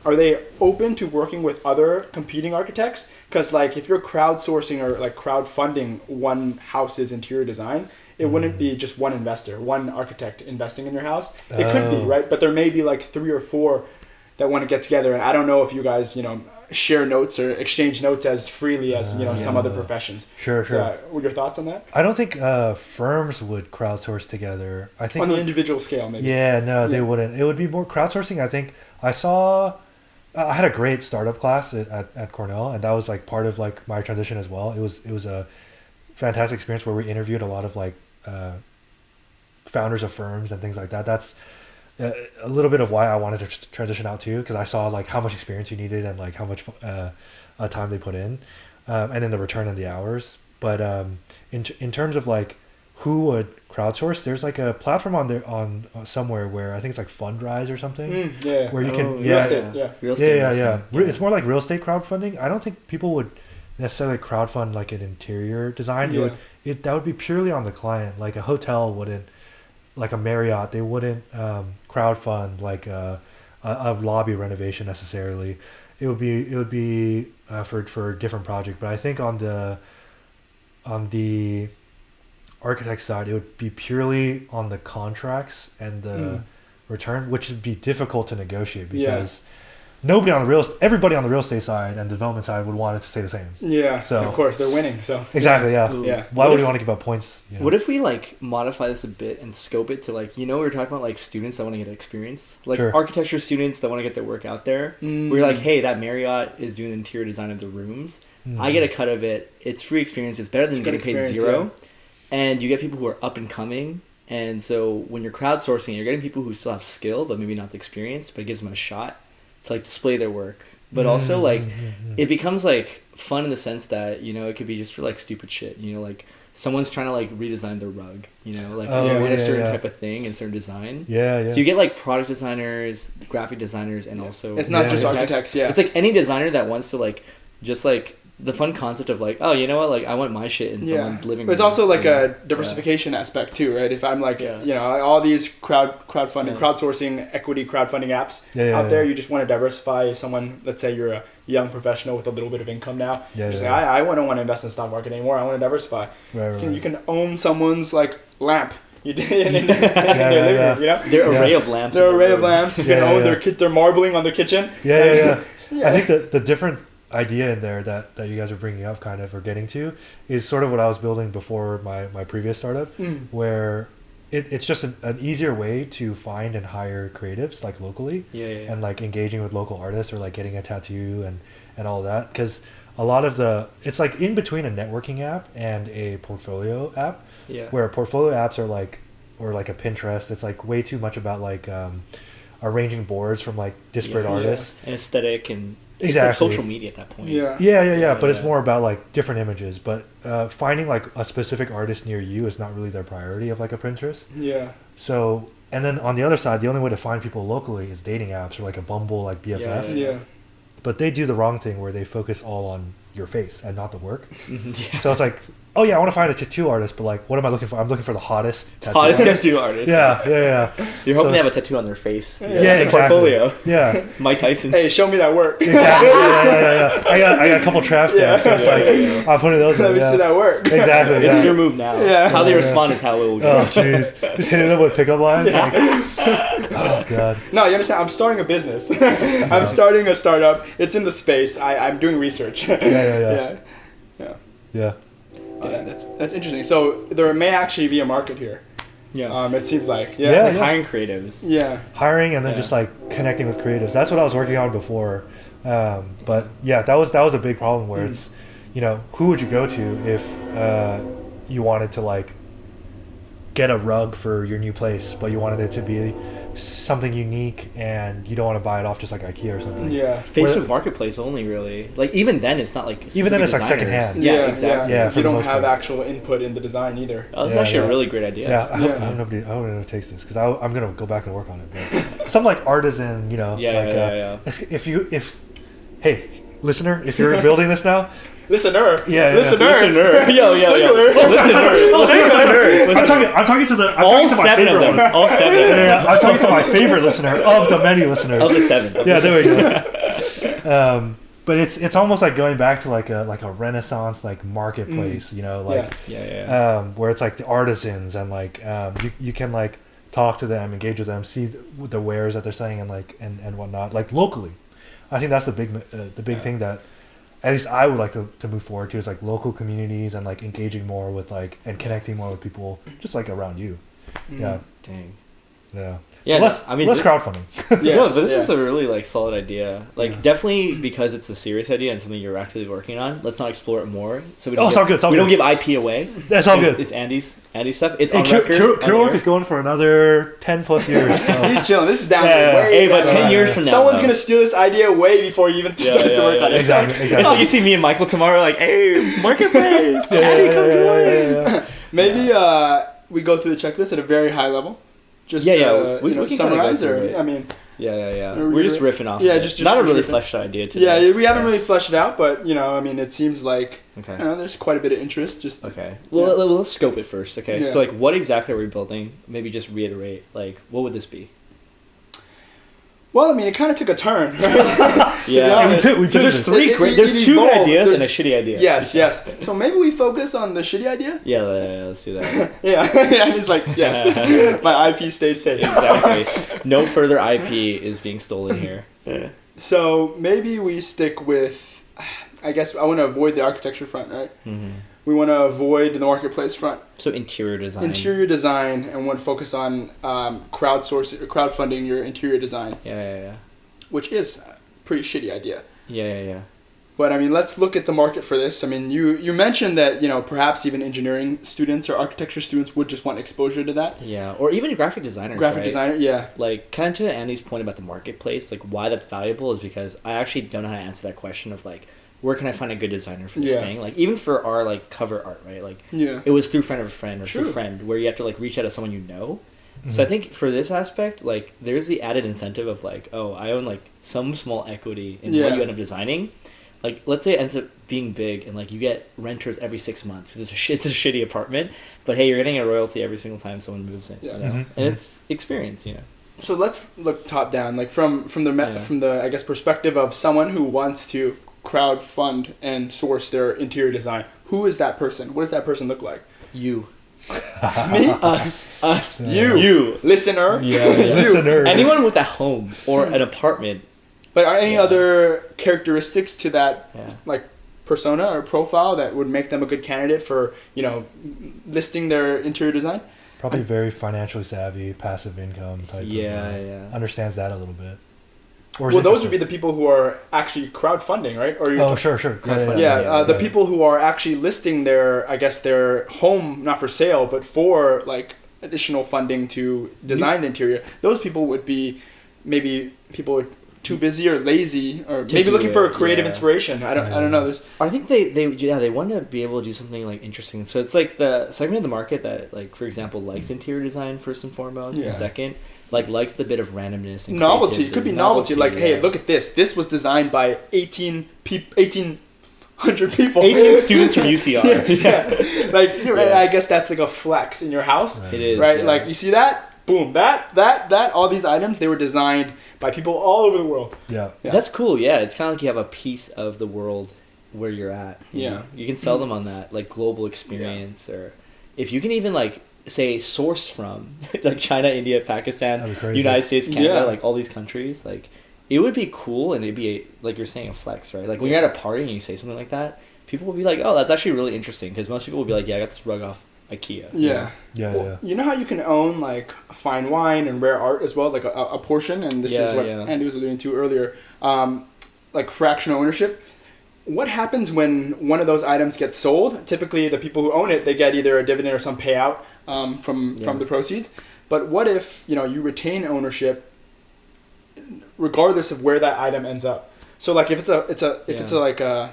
are they open to working with other competing architects? Because like, if you're crowdsourcing or like crowdfunding one house's interior design, it wouldn't be just one investor, one architect investing in your house. It could be, right? But there may be like 3 or 4 that want to get together. And I don't know if you guys, share notes or exchange notes as freely as some other professions. Sure. What are your thoughts on that? I don't think firms would crowdsource together. I think on the individual scale, maybe. They wouldn't. It would be more crowdsourcing. I think I had a great startup class at Cornell, and that was like part of like my transition as well. It was a fantastic experience where we interviewed a lot of like founders of firms and things like that. That's a little bit of why I wanted to transition out too, because I saw like how much experience you needed and like how much time they put in, and then the return in the hours. But in terms of like who would crowdsource, there's like a platform on somewhere where I think it's like Fundrise or something. Where you can real estate, real estate. Yeah. It's more like real estate crowdfunding. I don't think people would necessarily crowdfund like an interior design. That would be purely on the client. Like a hotel wouldn't, like a Marriott, they wouldn't crowdfund like a lobby renovation necessarily. It would be for a different project. But I think on the architect side, it would be purely on the contracts and the return, which would be difficult to negotiate because everybody on the real estate side and development side would want it to stay the same. Yeah. So of course they're winning. So exactly. Yeah. Yeah. Why would you want to give up points? You know? What if we like modify this a bit and scope it to like, we were talking about like students that want to get experience, like architecture students that want to get their work out there. We're like, hey, that Marriott is doing the interior design of the rooms. I get a cut of it. It's free experience. It's better than getting paid zero. Yeah. And you get people who are up and coming. And so when you're crowdsourcing, you're getting people who still have skill, but maybe not the experience, but it gives them a shot to like display their work. But also like it becomes like fun in the sense that, it could be just for like stupid shit, like someone's trying to like redesign their rug, like a certain type of thing and certain design. Yeah. So you get like product designers, graphic designers, and also it's not just architects. Yeah. It's like any designer that wants to like just like the fun concept of like, oh, you know what, like I want my shit in someone's living room. There's also like a diversification aspect too, right? If I'm like, all these crowdfunding, crowdsourcing, equity crowdfunding apps out there, you just want to diversify someone. Let's say you're a young professional with a little bit of income now. I don't want to invest in the stock market anymore. I want to diversify. You can own somene's like lamp. In their living room, Their array of lamps. Their array of lamps. You can own their marbling on their kitchen. I think the different idea in there that you guys are bringing up kind of or getting to is sort of what I was building before my previous startup, where it's just an easier way to find and hire creatives like locally and like engaging with local artists or like getting a tattoo and all that, because a lot of it's like in between a networking app and a portfolio app, where portfolio apps are like, or like a Pinterest, it's like way too much about like arranging boards from like disparate artists and aesthetic and exactly. It's like social media at that point. But it's more about like different images. But finding like a specific artist near you is not really their priority of like a Pinterest. So, and then on the other side, the only way to find people locally is dating apps or like a Bumble, like BFF. But they do the wrong thing where they focus all on your face and not the work. So it's like, oh yeah, I want to find a tattoo artist, but like, what am I looking for? I'm looking for the hottest tattoo artist. Yeah. You're hoping they have a tattoo on their face. Exactly. Portfolio. Yeah. Mike Tyson. Hey, show me that work. Exactly. I got a couple trap stamps. So it's like, I'm putting those. Let me see that work. Exactly. It's your move now. How they respond is how it will go. Oh jeez, just hitting them with pickup lines. Like, oh god. No, you understand? I'm starting a business. I'm starting a startup. It's in the space. I'm doing research. Yeah. That's interesting. So there may actually be a market here. It seems like. Hiring creatives. Hiring and then just like connecting with creatives. That's what I was working on before. But yeah, that was a big problem where it's, who would you go to if you wanted to like get a rug for your new place, but you wanted it to be something unique and you don't want to buy it off just like IKEA or something. Facebook Marketplace only, really. Like even then it's not like even then it's like secondhand. Exactly. You don't have actual input in the design either. Oh, that's actually a really great idea. I hope nobody takes this because I'm gonna go back and work on it. But some like artisan, if hey listener, if you're building this now. Listener. Listener. Singular. I'm talking to my favorite one. All seven. I'm talking to my favorite listener of the many listeners. Of the seven. There we go. But it's almost like going back to like a Renaissance like marketplace, where it's like the artisans and like you can like talk to them, engage with them, see the wares that they're selling and whatnot, like locally. I think that's the big thing that at least I would like to move forward to, is like local communities and like engaging more with like and connecting more with people just like around you. Dang. Yeah. Yeah, less crowdfunding. Yeah, no, but this yeah. is a really like solid idea. Like definitely because it's a serious idea and something you're actively working on. Let's not explore it more. So we don't it's all good. It's all we good. don't give IP away. That's all good. It's Andy's stuff. It's And on record. CuroWork is going for another 10 plus years. So. He's chilling. This is down Yeah, way. Hey, but down 10 the years road. from now, Someone's though. gonna steal this idea way before you even starts to work on it. Exactly. It's like you see me and Michael tomorrow, like, hey, marketplace. Hey, come join. Maybe we go through the checklist at a very high level. Just We you can know, kinda summarize, go through or it. I mean, Yeah. Or We're just riffing off. Yeah, of it. just not a really riffing. fleshed out idea today. yeah, we haven't really fleshed it out, but you know, I mean, it seems like Okay. there's quite a bit of interest. Just Okay. Well, let's scope it first. Okay. Yeah. So, like, what exactly are we building? Maybe just reiterate. Like, what would this be? well, I mean, it kind of took a turn. Right? Yeah. honest. we Because there's pivoted. three great. There's it two evolved. ideas There's- and a shitty idea. Yes. So maybe we focus on the shitty idea. Yeah. Let's do that. Yeah, and he's like, yes, my IP stays safe. Exactly. No further IP is being stolen here. So maybe we stick with, I guess I want to avoid the architecture front, right? Mm-hmm. We want to avoid the marketplace front. So interior design. Interior design, and want to focus on crowdfunding your interior design, Yeah. which is a pretty shitty idea. Yeah. But I mean, let's look at the market for this. I mean, you mentioned that perhaps even engineering students or architecture students would just want exposure to that. Yeah. Or even graphic designers. Graphic right? designer, yeah. Like, kind of to Andy's point about the marketplace, like, why that's valuable is because I actually don't know how to answer that question of, like, where can I find a good designer for this Yeah. thing? Like, even for our, like, cover art, right? Like, Yeah. it was through friend of a friend or True. through friend where you have to, like, reach out to someone you know. So I think for this aspect, like, there's the added incentive of, like, oh, I own, like, some small equity in what you end up designing. Like, let's say it ends up being big and, like, you get renters every 6 months because it's a shitty apartment. But, hey, you're getting a royalty every single time someone moves in. Yeah. You know? And it's experience, you know. So let's look top down, like from the I guess perspective of someone who wants to crowd fund and source their interior design. Who is that person? What does that person look like? You. Me? Us. You. Listener. Yeah. You. Listener. Anyone with a home or an apartment. But are any other characteristics to that, Yeah. like, persona or profile that would make them a good candidate for, listing their interior design? Probably very financially savvy, passive income type. Yeah. Understands that a little bit. Or Well, those would be the people who are actually crowdfunding, right? Or Oh, sure. the people who are actually listing their home, not for sale, but for, like, additional funding to design the interior. Those people would be maybe people who are too busy or lazy, or maybe looking for a creative inspiration. I don't know. I think they want to be able to do something, like, interesting. So it's like the segment of the market that, like, for example, likes interior design first and foremost, and second, like, likes the bit of randomness and Novelty. It could be novelty. Like, hey, yeah. look at this. This was designed by 1,800 people. 18 students from UCR. Yeah. Like, I guess that's like a flex in your house. It is, right? yeah. Like, you see that? Boom. That. All these items, they were designed by people all over the world. Yeah. That's cool. Yeah, it's kind of like you have a piece of the world where you're at. You know? You can sell them on that, like, global experience, or if you can even, like, say sourced from like China, India, Pakistan, United States, Canada, like all these countries, like it would be cool, and it'd be like you're saying, a flex, right? Like when you're at a party and you say something like that, people will be like, oh, that's actually really interesting, because most people will be like, yeah, I got this rug off IKEA. Yeah. You know how you can own, like, fine wine and rare art as well, like a portion, and this is what Andy was alluding to earlier, like fractional ownership. What happens when one of those items gets sold? Typically, the people who own it, they get either a dividend or some payout from the proceeds. But what if you retain ownership, regardless of where that item ends up? So, like, if it's like a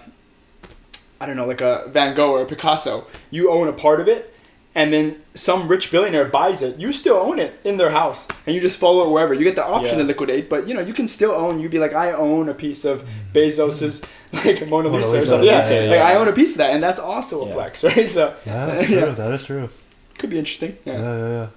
Van Gogh or a Picasso, you own a part of it, and then some rich billionaire buys it, you still own it in their house, and you just follow it wherever. You get the option to liquidate, but you can still own. You'd be like, I own a piece of Bezos's, like, Mona Lisa or something. I own a piece of that, and that's also a flex, right? So that's true. That is true. Could be interesting. Yeah,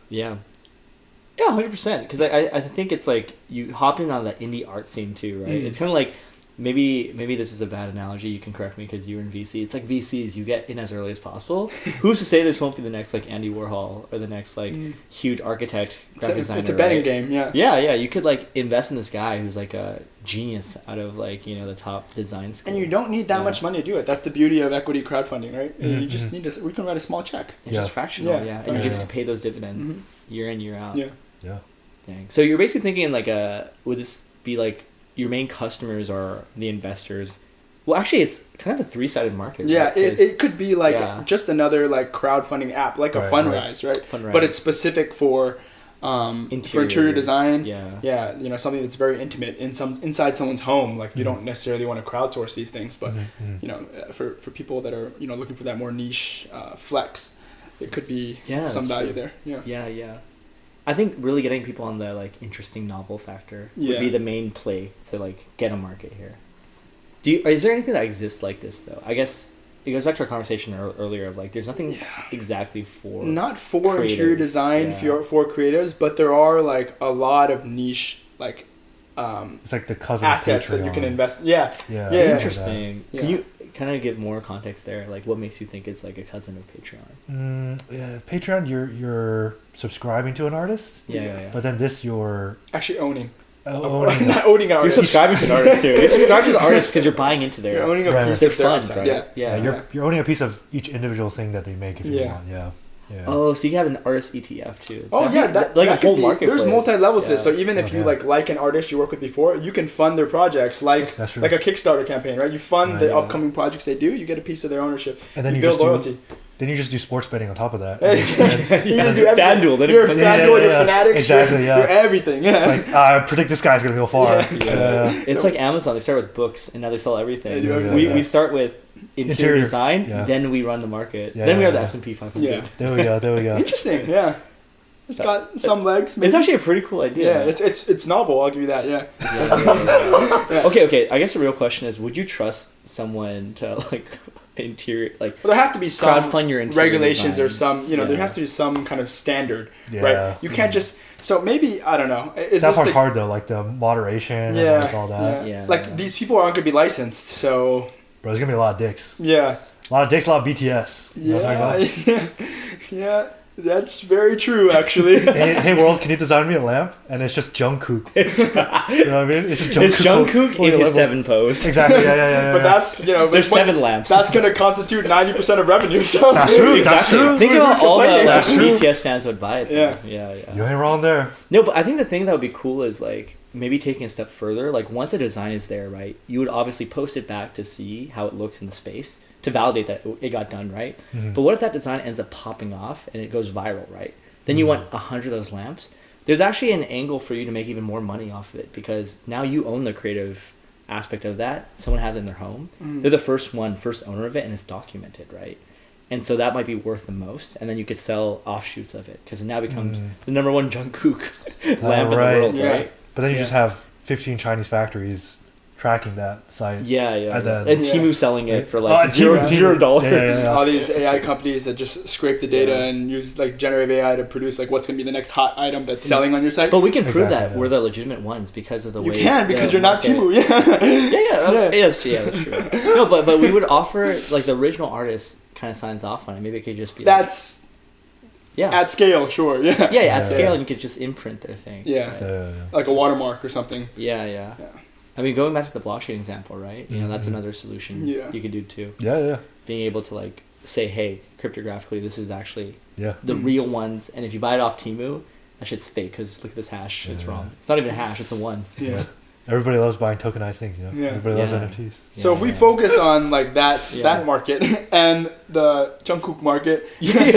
100%. Because I think it's like you hop in on that indie art scene too, right? It's kind of like, maybe this is a bad analogy. You can correct me because you're in VC. It's like VCs. You get in as early as possible. Who's to say this won't be the next, like, Andy Warhol or the next, like, huge architect, graphic designer? It's a betting game. Yeah. You could, like, invest in this guy who's, like, a genius out of, like, the top design school. And you don't need that much money to do it. That's the beauty of equity crowdfunding, right? You just need to. We can write a small check. It's just fractional, and you just pay those dividends year in, year out. Yeah. Dang. So you're basically thinking like would this be like your main customers are the investors? Well, actually, it's kind of a three-sided market. Yeah, right? it could be like just another like crowdfunding app, like a Fundrise, right? Fundrise. But it's specific for interior design. Yeah, you know, something that's very intimate inside someone's home. Like you don't necessarily want to crowdsource these things, but you know, for people that are, you know, looking for that more niche flex, it could be some value there. Yeah. I think really getting people on the like interesting novel factor would be the main play to like get a market here. Is there anything that exists like this though? I guess it goes back to our conversation earlier of like there's nothing exactly for not for interior design for creatives, but there are like a lot of niche like it's like the cousin assets Patreon. that you can invest. Yeah. Interesting. Can you kind of give more context there? Like what makes you think it's like a cousin of Patreon? Patreon, you're subscribing to an artist. Yeah. But then you're actually owning. Not owning an artist. You're subscribing to an artist too. You're subscribing to the artist because you're buying into their. You're owning a piece their of their fund, upside. right? Yeah. You're owning a piece of each individual thing that they make if you want. Yeah. Oh, so you have an artist ETF too. Oh yeah, that like a whole market. There's multi-levels to this. So even if you like an artist you work with before, you can fund their projects like a Kickstarter campaign, right? You fund the upcoming projects they do, you get a piece of their ownership, and then you build loyalty. Then you just do sports betting on top of that. You just do everything. FanDuel. You're FanDuel, you're Fanatics, exactly, you're everything. Yeah. It's like, I predict this guy's going to go far. It's like Amazon. They start with books, and now they sell everything. We start with interior design, then we run the market. Then we have the S&P 500. Yeah. There we go. Interesting, yeah. It's got some legs. Maybe. It's actually a pretty cool idea. Yeah, it's novel, I'll give you that, Okay, I guess the real question is, would you trust someone to like interior like there have to be some crowdfund your regulations design. Or some there has to be some kind of standard, right? You can't just maybe I don't know. That part's hard though, like the moderation and like all that. Like these people aren't gonna be licensed, so bro, there's gonna be a lot of dicks. Yeah. A lot of dicks, a lot of BTS. You know what I'm talking about? Yeah. That's very true, actually. hey, world, can you design me a lamp? And it's just Jungkook. You know what I mean? It's just Jungkook in his 7 pose. Exactly. Yeah. But that's there's 7 lamps. That's going to constitute 90% of revenue. So that's true. Exactly. That's true. Think about all the BTS fans would buy it. Yeah. You ain't wrong there. No, but I think the thing that would be cool is like maybe taking a step further. Like once a design is there, right? You would obviously post it back to see how it looks in the space, to validate that it got done right. But what if that design ends up popping off and it goes viral, right? Then you want 100 of those lamps. There's actually an angle for you to make even more money off of it because now you own the creative aspect of that. Someone has it in their home. They're the first owner of it, and it's documented, right? And so that might be worth the most. And then you could sell offshoots of it because it now becomes the number one Jungkook lamp in the world, right? But then you just have 15 Chinese factories tracking that site. And Temu selling it for like $0. Yeah. All these AI companies that just scrape the data and use like generative AI to produce like what's going to be the next hot item that's selling on your site. But we can prove that we're the legitimate ones because of the way you can because you're not Temu. That's true. No, but we would offer like the original artist kind of signs off on it. Maybe it could just be that's at scale, sure. At scale, and you could just imprint their thing. Like a watermark or something. Yeah. I mean, going back to the blockchain example, right? You know, that's another solution you could do too. Yeah. Being able to like say, hey, cryptographically, this is actually the real ones, and if you buy it off Temu, that shit's fake because look at this hash, it's wrong. It's not even a hash, it's a 1. Yeah. Everybody loves buying tokenized things, you know? Everybody loves NFTs. So if we focus on like that market and the Jungkook market,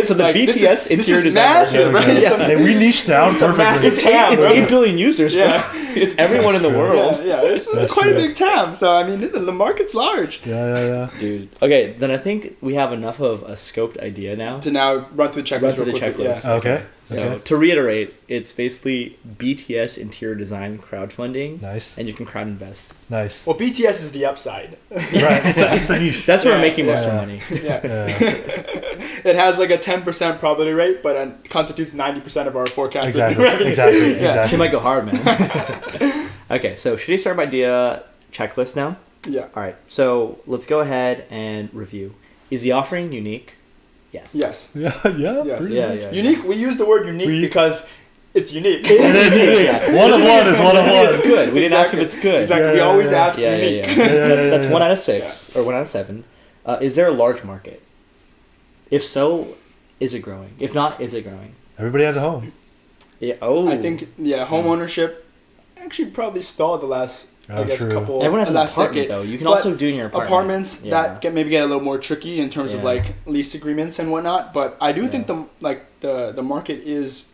so the like, BTS interior design massive, right? We niched down perfectly. It's 8 billion users. It's everyone in the world. This is quite a big TAM. So I mean, the market's large. Yeah. Dude. Okay, then I think we have enough of a scoped idea now. To now run through the checklist. Okay. So to reiterate, it's basically BTS interior design crowdfunding. Nice. And you can crowd invest. Nice. Well, BTS is the upside. Right. It's a niche. That's where we're making most of our money. It has like a 10% probability rate, but it constitutes 90% of our forecasted revenue. Exactly. She might go hard, man. Okay, so should we start by idea checklist now? Yeah. All right. So let's go ahead and review. Is the offering unique? Yes. Yeah. Unique. We use the word unique because it's unique. It is unique. One of one is one of one. It's good. We didn't ask if it's good. Exactly. We always ask unique. That's 1 out of 6 or 1 out of 7. Is there a large market? If so, is it growing? If not, is it growing? Everybody has a home. Yeah. Oh. I think home ownership actually probably stalled the last True. couple. Everyone has an last apartment decade. though. You can But also do in your apartment. Apartments that maybe get a little more tricky in terms of Yeah. like lease agreements and whatnot. But I do think the market is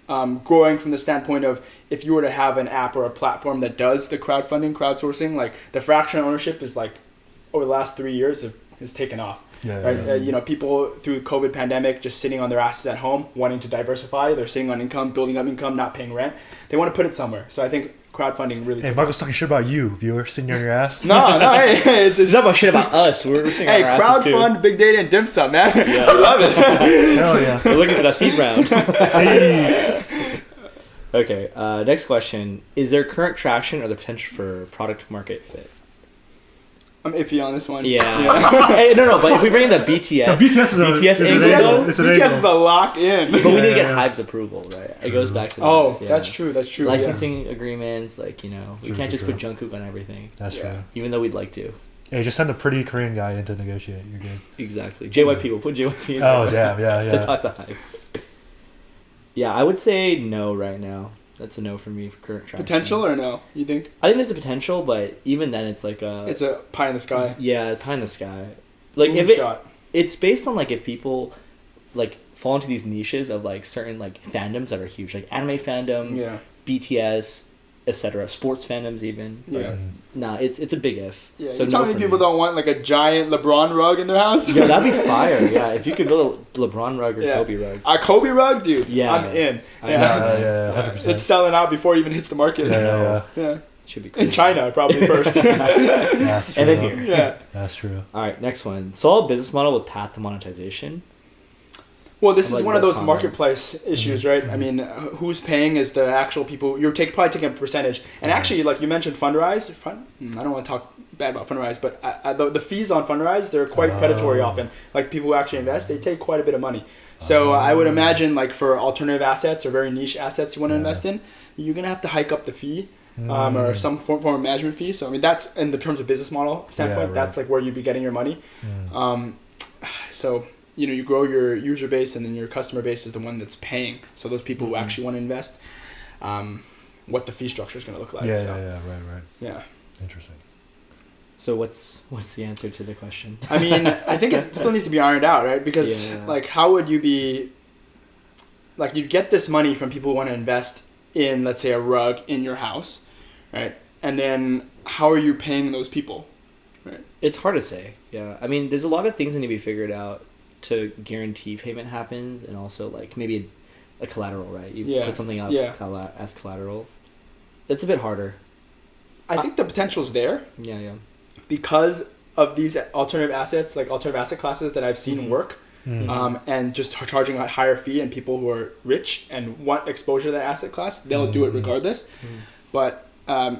growing from the standpoint of if you were to have an app or a platform that does the crowdsourcing, like the fractional ownership is like over the last 3 years has taken off. Yeah. People through COVID pandemic just sitting on their asses at home, wanting to diversify. They're sitting on income, building up income, not paying rent. They want to put it somewhere. So I think crowdfunding really. Hey, Michael's talking shit about you, viewer, sitting on your ass. No, hey, it's not about shit about us. We're sitting on our asses too. crowdfund, big data, and dim sum, man. Yeah. I love it. Hell yeah. We're looking for that seed round. Hey. Okay. Next question: is there current traction or the potential for product market fit? I'm iffy on this one. Yeah. Hey, no. But if we bring in the BTS, BTS is a lock in. But we need to get Hive's approval, right? It goes back to that. That's true. Licensing agreements, like we can't just put Jungkook on everything. That's true. Even though we'd like to. Hey, just send a pretty Korean guy in to negotiate. You're good. Exactly. JYP. We'll put JYP in. Oh damn! Yeah. To talk to Hive. Yeah, I would say no right now. That's a no for me for current traction. Potential or no? You think? I think there's a potential, but even then, it's like it's a pie in the sky. Yeah, pie in the sky. Like it's based on like if people like fall into these niches of like certain like fandoms that are huge, like anime fandoms, BTS, etc. Sports fandoms even. Yeah. Nah, it's a big if. Yeah. So how many people don't want like a giant LeBron rug in their house? Yeah, that'd be fire. Yeah, if you could build a LeBron rug or Kobe rug. A Kobe rug, dude. Yeah, I'm in. Yeah. 100%. It's selling out before it even hits the market. Yeah. Should be cool. In China, probably first. That's true. And then here. Yeah. That's true. All right, next one. Solid business model with path to monetization. Well, this is one of those marketplace issues, right? I mean, who's paying is the actual people. You're probably taking a percentage. And actually, like you mentioned, Fundrise. I don't want to talk bad about Fundrise, but the fees on Fundrise, they're quite predatory often. Like people who actually invest, they take quite a bit of money. So I would imagine like for alternative assets or very niche assets you want to invest in, you're going to have to hike up the fee. Or some form of management fee. So I mean that's in the terms of business model standpoint, that's like where you'd be getting your money. So you grow your user base and then your customer base is the one that's paying. So those people who actually want to invest, what the fee structure is going to look like. Right. Yeah. Interesting. So what's the answer to the question? I mean, I think it still needs to be ironed out, right? Because like how would you be like you get this money from people who want to invest in, let's say, a rug in your house, right? And then how are you paying those people, right? It's hard to say. Yeah, I mean, there's a lot of things that need to be figured out to guarantee payment happens, and also like maybe a collateral, right? You put something up as collateral. It's a bit harder. I think the potential's there. Yeah. Because of these alternative assets, like alternative asset classes that I've seen work. And just charging a higher fee, and people who are rich and want exposure to that asset class, they'll do it regardless. But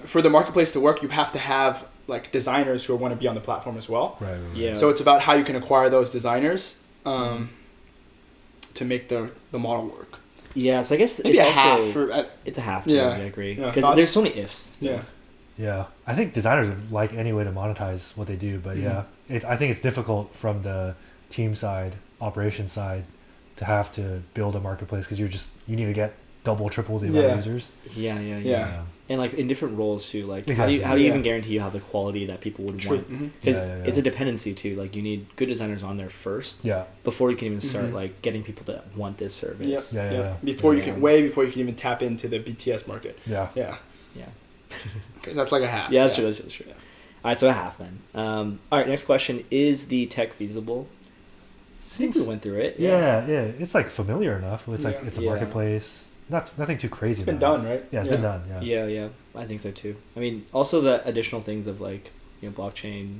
for the marketplace to work, you have to have like designers who want to be on the platform as well. Right. Yeah. So it's about how you can acquire those designers to make the model work. Yeah, so I guess maybe it's a half. It's a half. Yeah, I agree. Because there's so many ifs. Still. Yeah, I think designers would like any way to monetize what they do, but I think it's difficult from the team side, operation side, to have to build a marketplace because you need to get double, triple the amount of users. Yeah. And like in different roles too. Like exactly. how do you even guarantee you have the quality that people would want? Because it's a dependency too. Like you need good designers on there first. Yeah. Before you can even start like getting people to want this service. Before you can even tap into the BTS market. Yeah. Because that's like a half. Yeah, that's true. Yeah. All right, so a half then. All right, next question: is the tech feasible? I think we went through it. Yeah. It's like familiar enough. It's like it's a marketplace. Nothing too crazy. It's been done, right? Yeah, it's been done. Yeah. I think so too. I mean, also the additional things of like blockchain,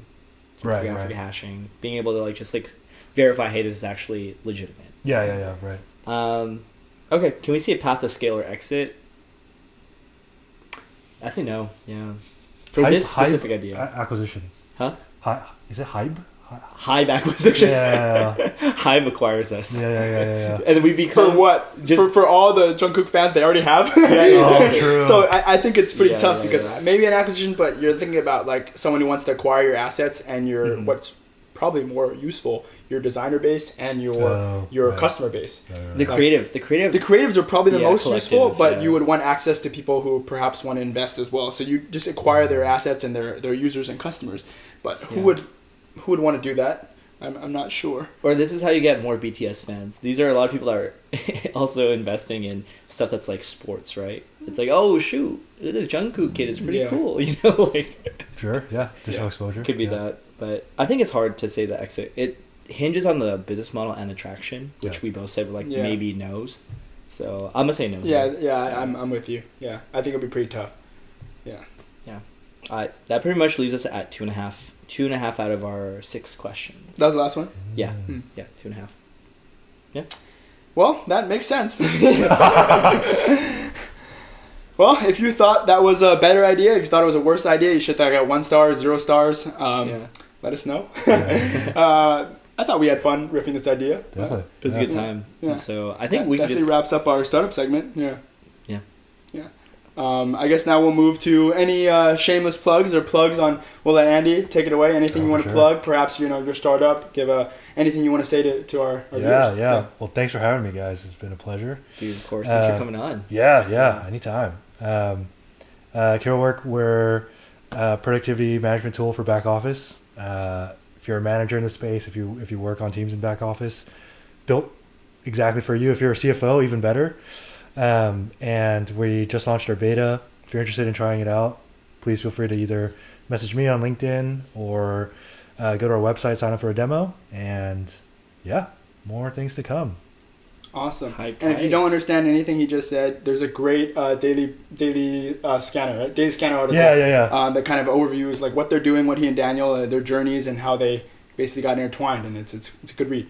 cryptographic hashing, being able to like just like verify, hey, this is actually legitimate. Yeah. Right. Okay. Can we see a path to scale or exit? I say no. Yeah. For this specific idea. Acquisition. Huh? Is it Hybe? Hive acquisition. Yeah. Hive acquires us. Yeah. And then we become for what? Just for all the Jungkook fans they already have. True. So I think it's pretty tough because maybe an acquisition, but you're thinking about like someone who wants to acquire your assets and you're what's probably more useful. your designer base and your customer base. The creatives are probably the most useful, but yeah. you would want access to people who perhaps want to invest as well. So you just acquire their assets and their users and customers. But who would want to do that? I'm not sure. Or this is how you get more BTS fans. These are a lot of people that are also investing in stuff that's like sports, right? It's like, oh shoot, this Jungkook kid is pretty cool, you know, like. Sure. Yeah. Additional exposure. Could be that, but I think it's hard to say the exit. It hinges on the business model and the traction, which we both said were like maybe no's. So I'm gonna say no. Yeah. I'm with you. Yeah, I think it'll be pretty tough. Yeah. Yeah. That pretty much leaves us at 2.5 out of our 6 questions. That was the last one? Yeah. Yeah, 2.5. Yeah. Well, that makes sense. Well, if you thought that was a better idea, if you thought it was a worse idea, you should have got 1 star, 0 stars. Let us know. I thought we had fun riffing this idea. Definitely. It was a good time. Yeah. And so I think we definitely just wraps up our startup segment. Yeah. Yeah. Yeah. I guess now we'll move to any shameless plugs or plugs on. We'll let Andy take it away. Anything you want to plug? Perhaps your startup. Give anything you want to say to our viewers. Yeah. Well, thanks for having me, guys. It's been a pleasure. Dude, of course. Thanks for coming on. Yeah. Anytime. CuroWork, we're a productivity management tool for back office. If you're a manager in the space, if you work on teams in back office, built exactly for you. If you're a CFO, even better. And we just launched our beta. If you're interested in trying it out, please feel free to either message me on LinkedIn or go to our website, sign up for a demo, and more things to come. Awesome. And if you don't understand anything he just said, there's a great daily scanner, right? Daily scanner article. That kind of overviews like what they're doing, what he and Daniel, their journeys, and how they basically got intertwined, and it's a good read.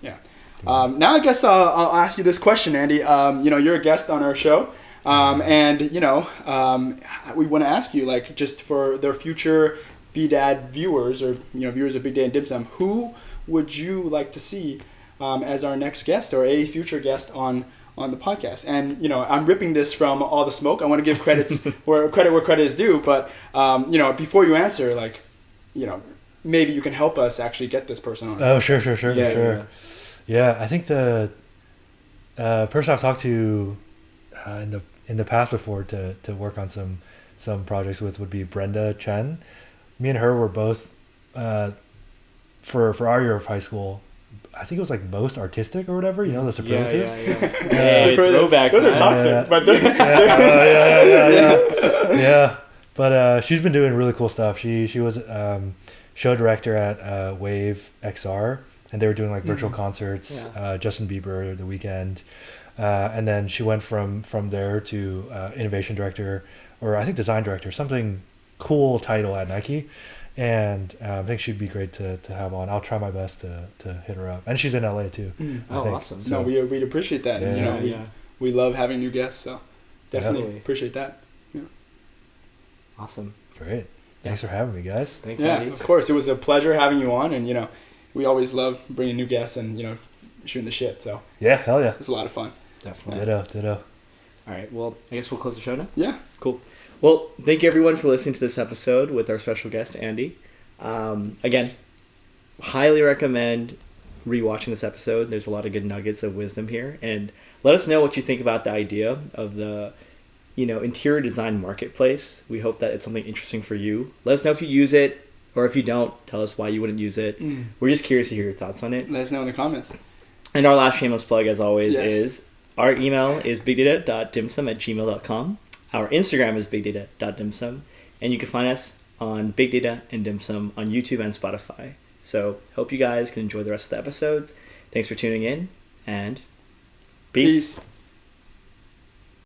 Yeah. Now I guess I'll ask you this question, Andy. You're a guest on our show, and we want to ask you, like, just for their future BDAD viewers or viewers of Big Data and Dim Sum, who would you like to see as our next guest or a future guest on the podcast? And I'm ripping this from all the smoke. I want to give credits where credit is due, but before you answer, like, maybe you can help us actually get this person on. Oh, sure. Yeah, I think the person I've talked to in the past before to work on some projects with would be Brenda Chen. Me and her were both for our year of high school. I think it was like most artistic or whatever. The superlatives. Throwback. Those are toxic, but they're yeah. But she's been doing really cool stuff. She was show director at Wave XR. And they were doing like virtual concerts, Justin Bieber, The Weeknd. And then she went from there to innovation director, or I think design director, something cool title at Nike. And I think she'd be great to have on. I'll try my best to hit her up. And she's in LA too. I think. Awesome. So, no, we'd appreciate that. We love having new guests, so definitely appreciate that. Yeah. Awesome. Great. Thanks for having me, guys. Thanks, Andy. Of course. It was a pleasure having you on, and we always love bringing new guests and shooting the shit. So hell yeah, it's a lot of fun. Definitely. Ditto. All right. Well, I guess we'll close the show now. Yeah. Cool. Well, thank you everyone for listening to this episode with our special guest Andy. Again, highly recommend rewatching this episode. There's a lot of good nuggets of wisdom here, and let us know what you think about the idea of the interior design marketplace. We hope that it's something interesting for you. Let us know if you use it. Or if you don't, tell us why you wouldn't use it. We're just curious to hear your thoughts on it. Let us know in the comments. And our last shameless plug, as always, is our email is bigdata.dimsum@gmail.com. Our Instagram is bigdata.dimsum. And you can find us on Big Data and Dim Sum on YouTube and Spotify. So hope you guys can enjoy the rest of the episodes. Thanks for tuning in, and peace.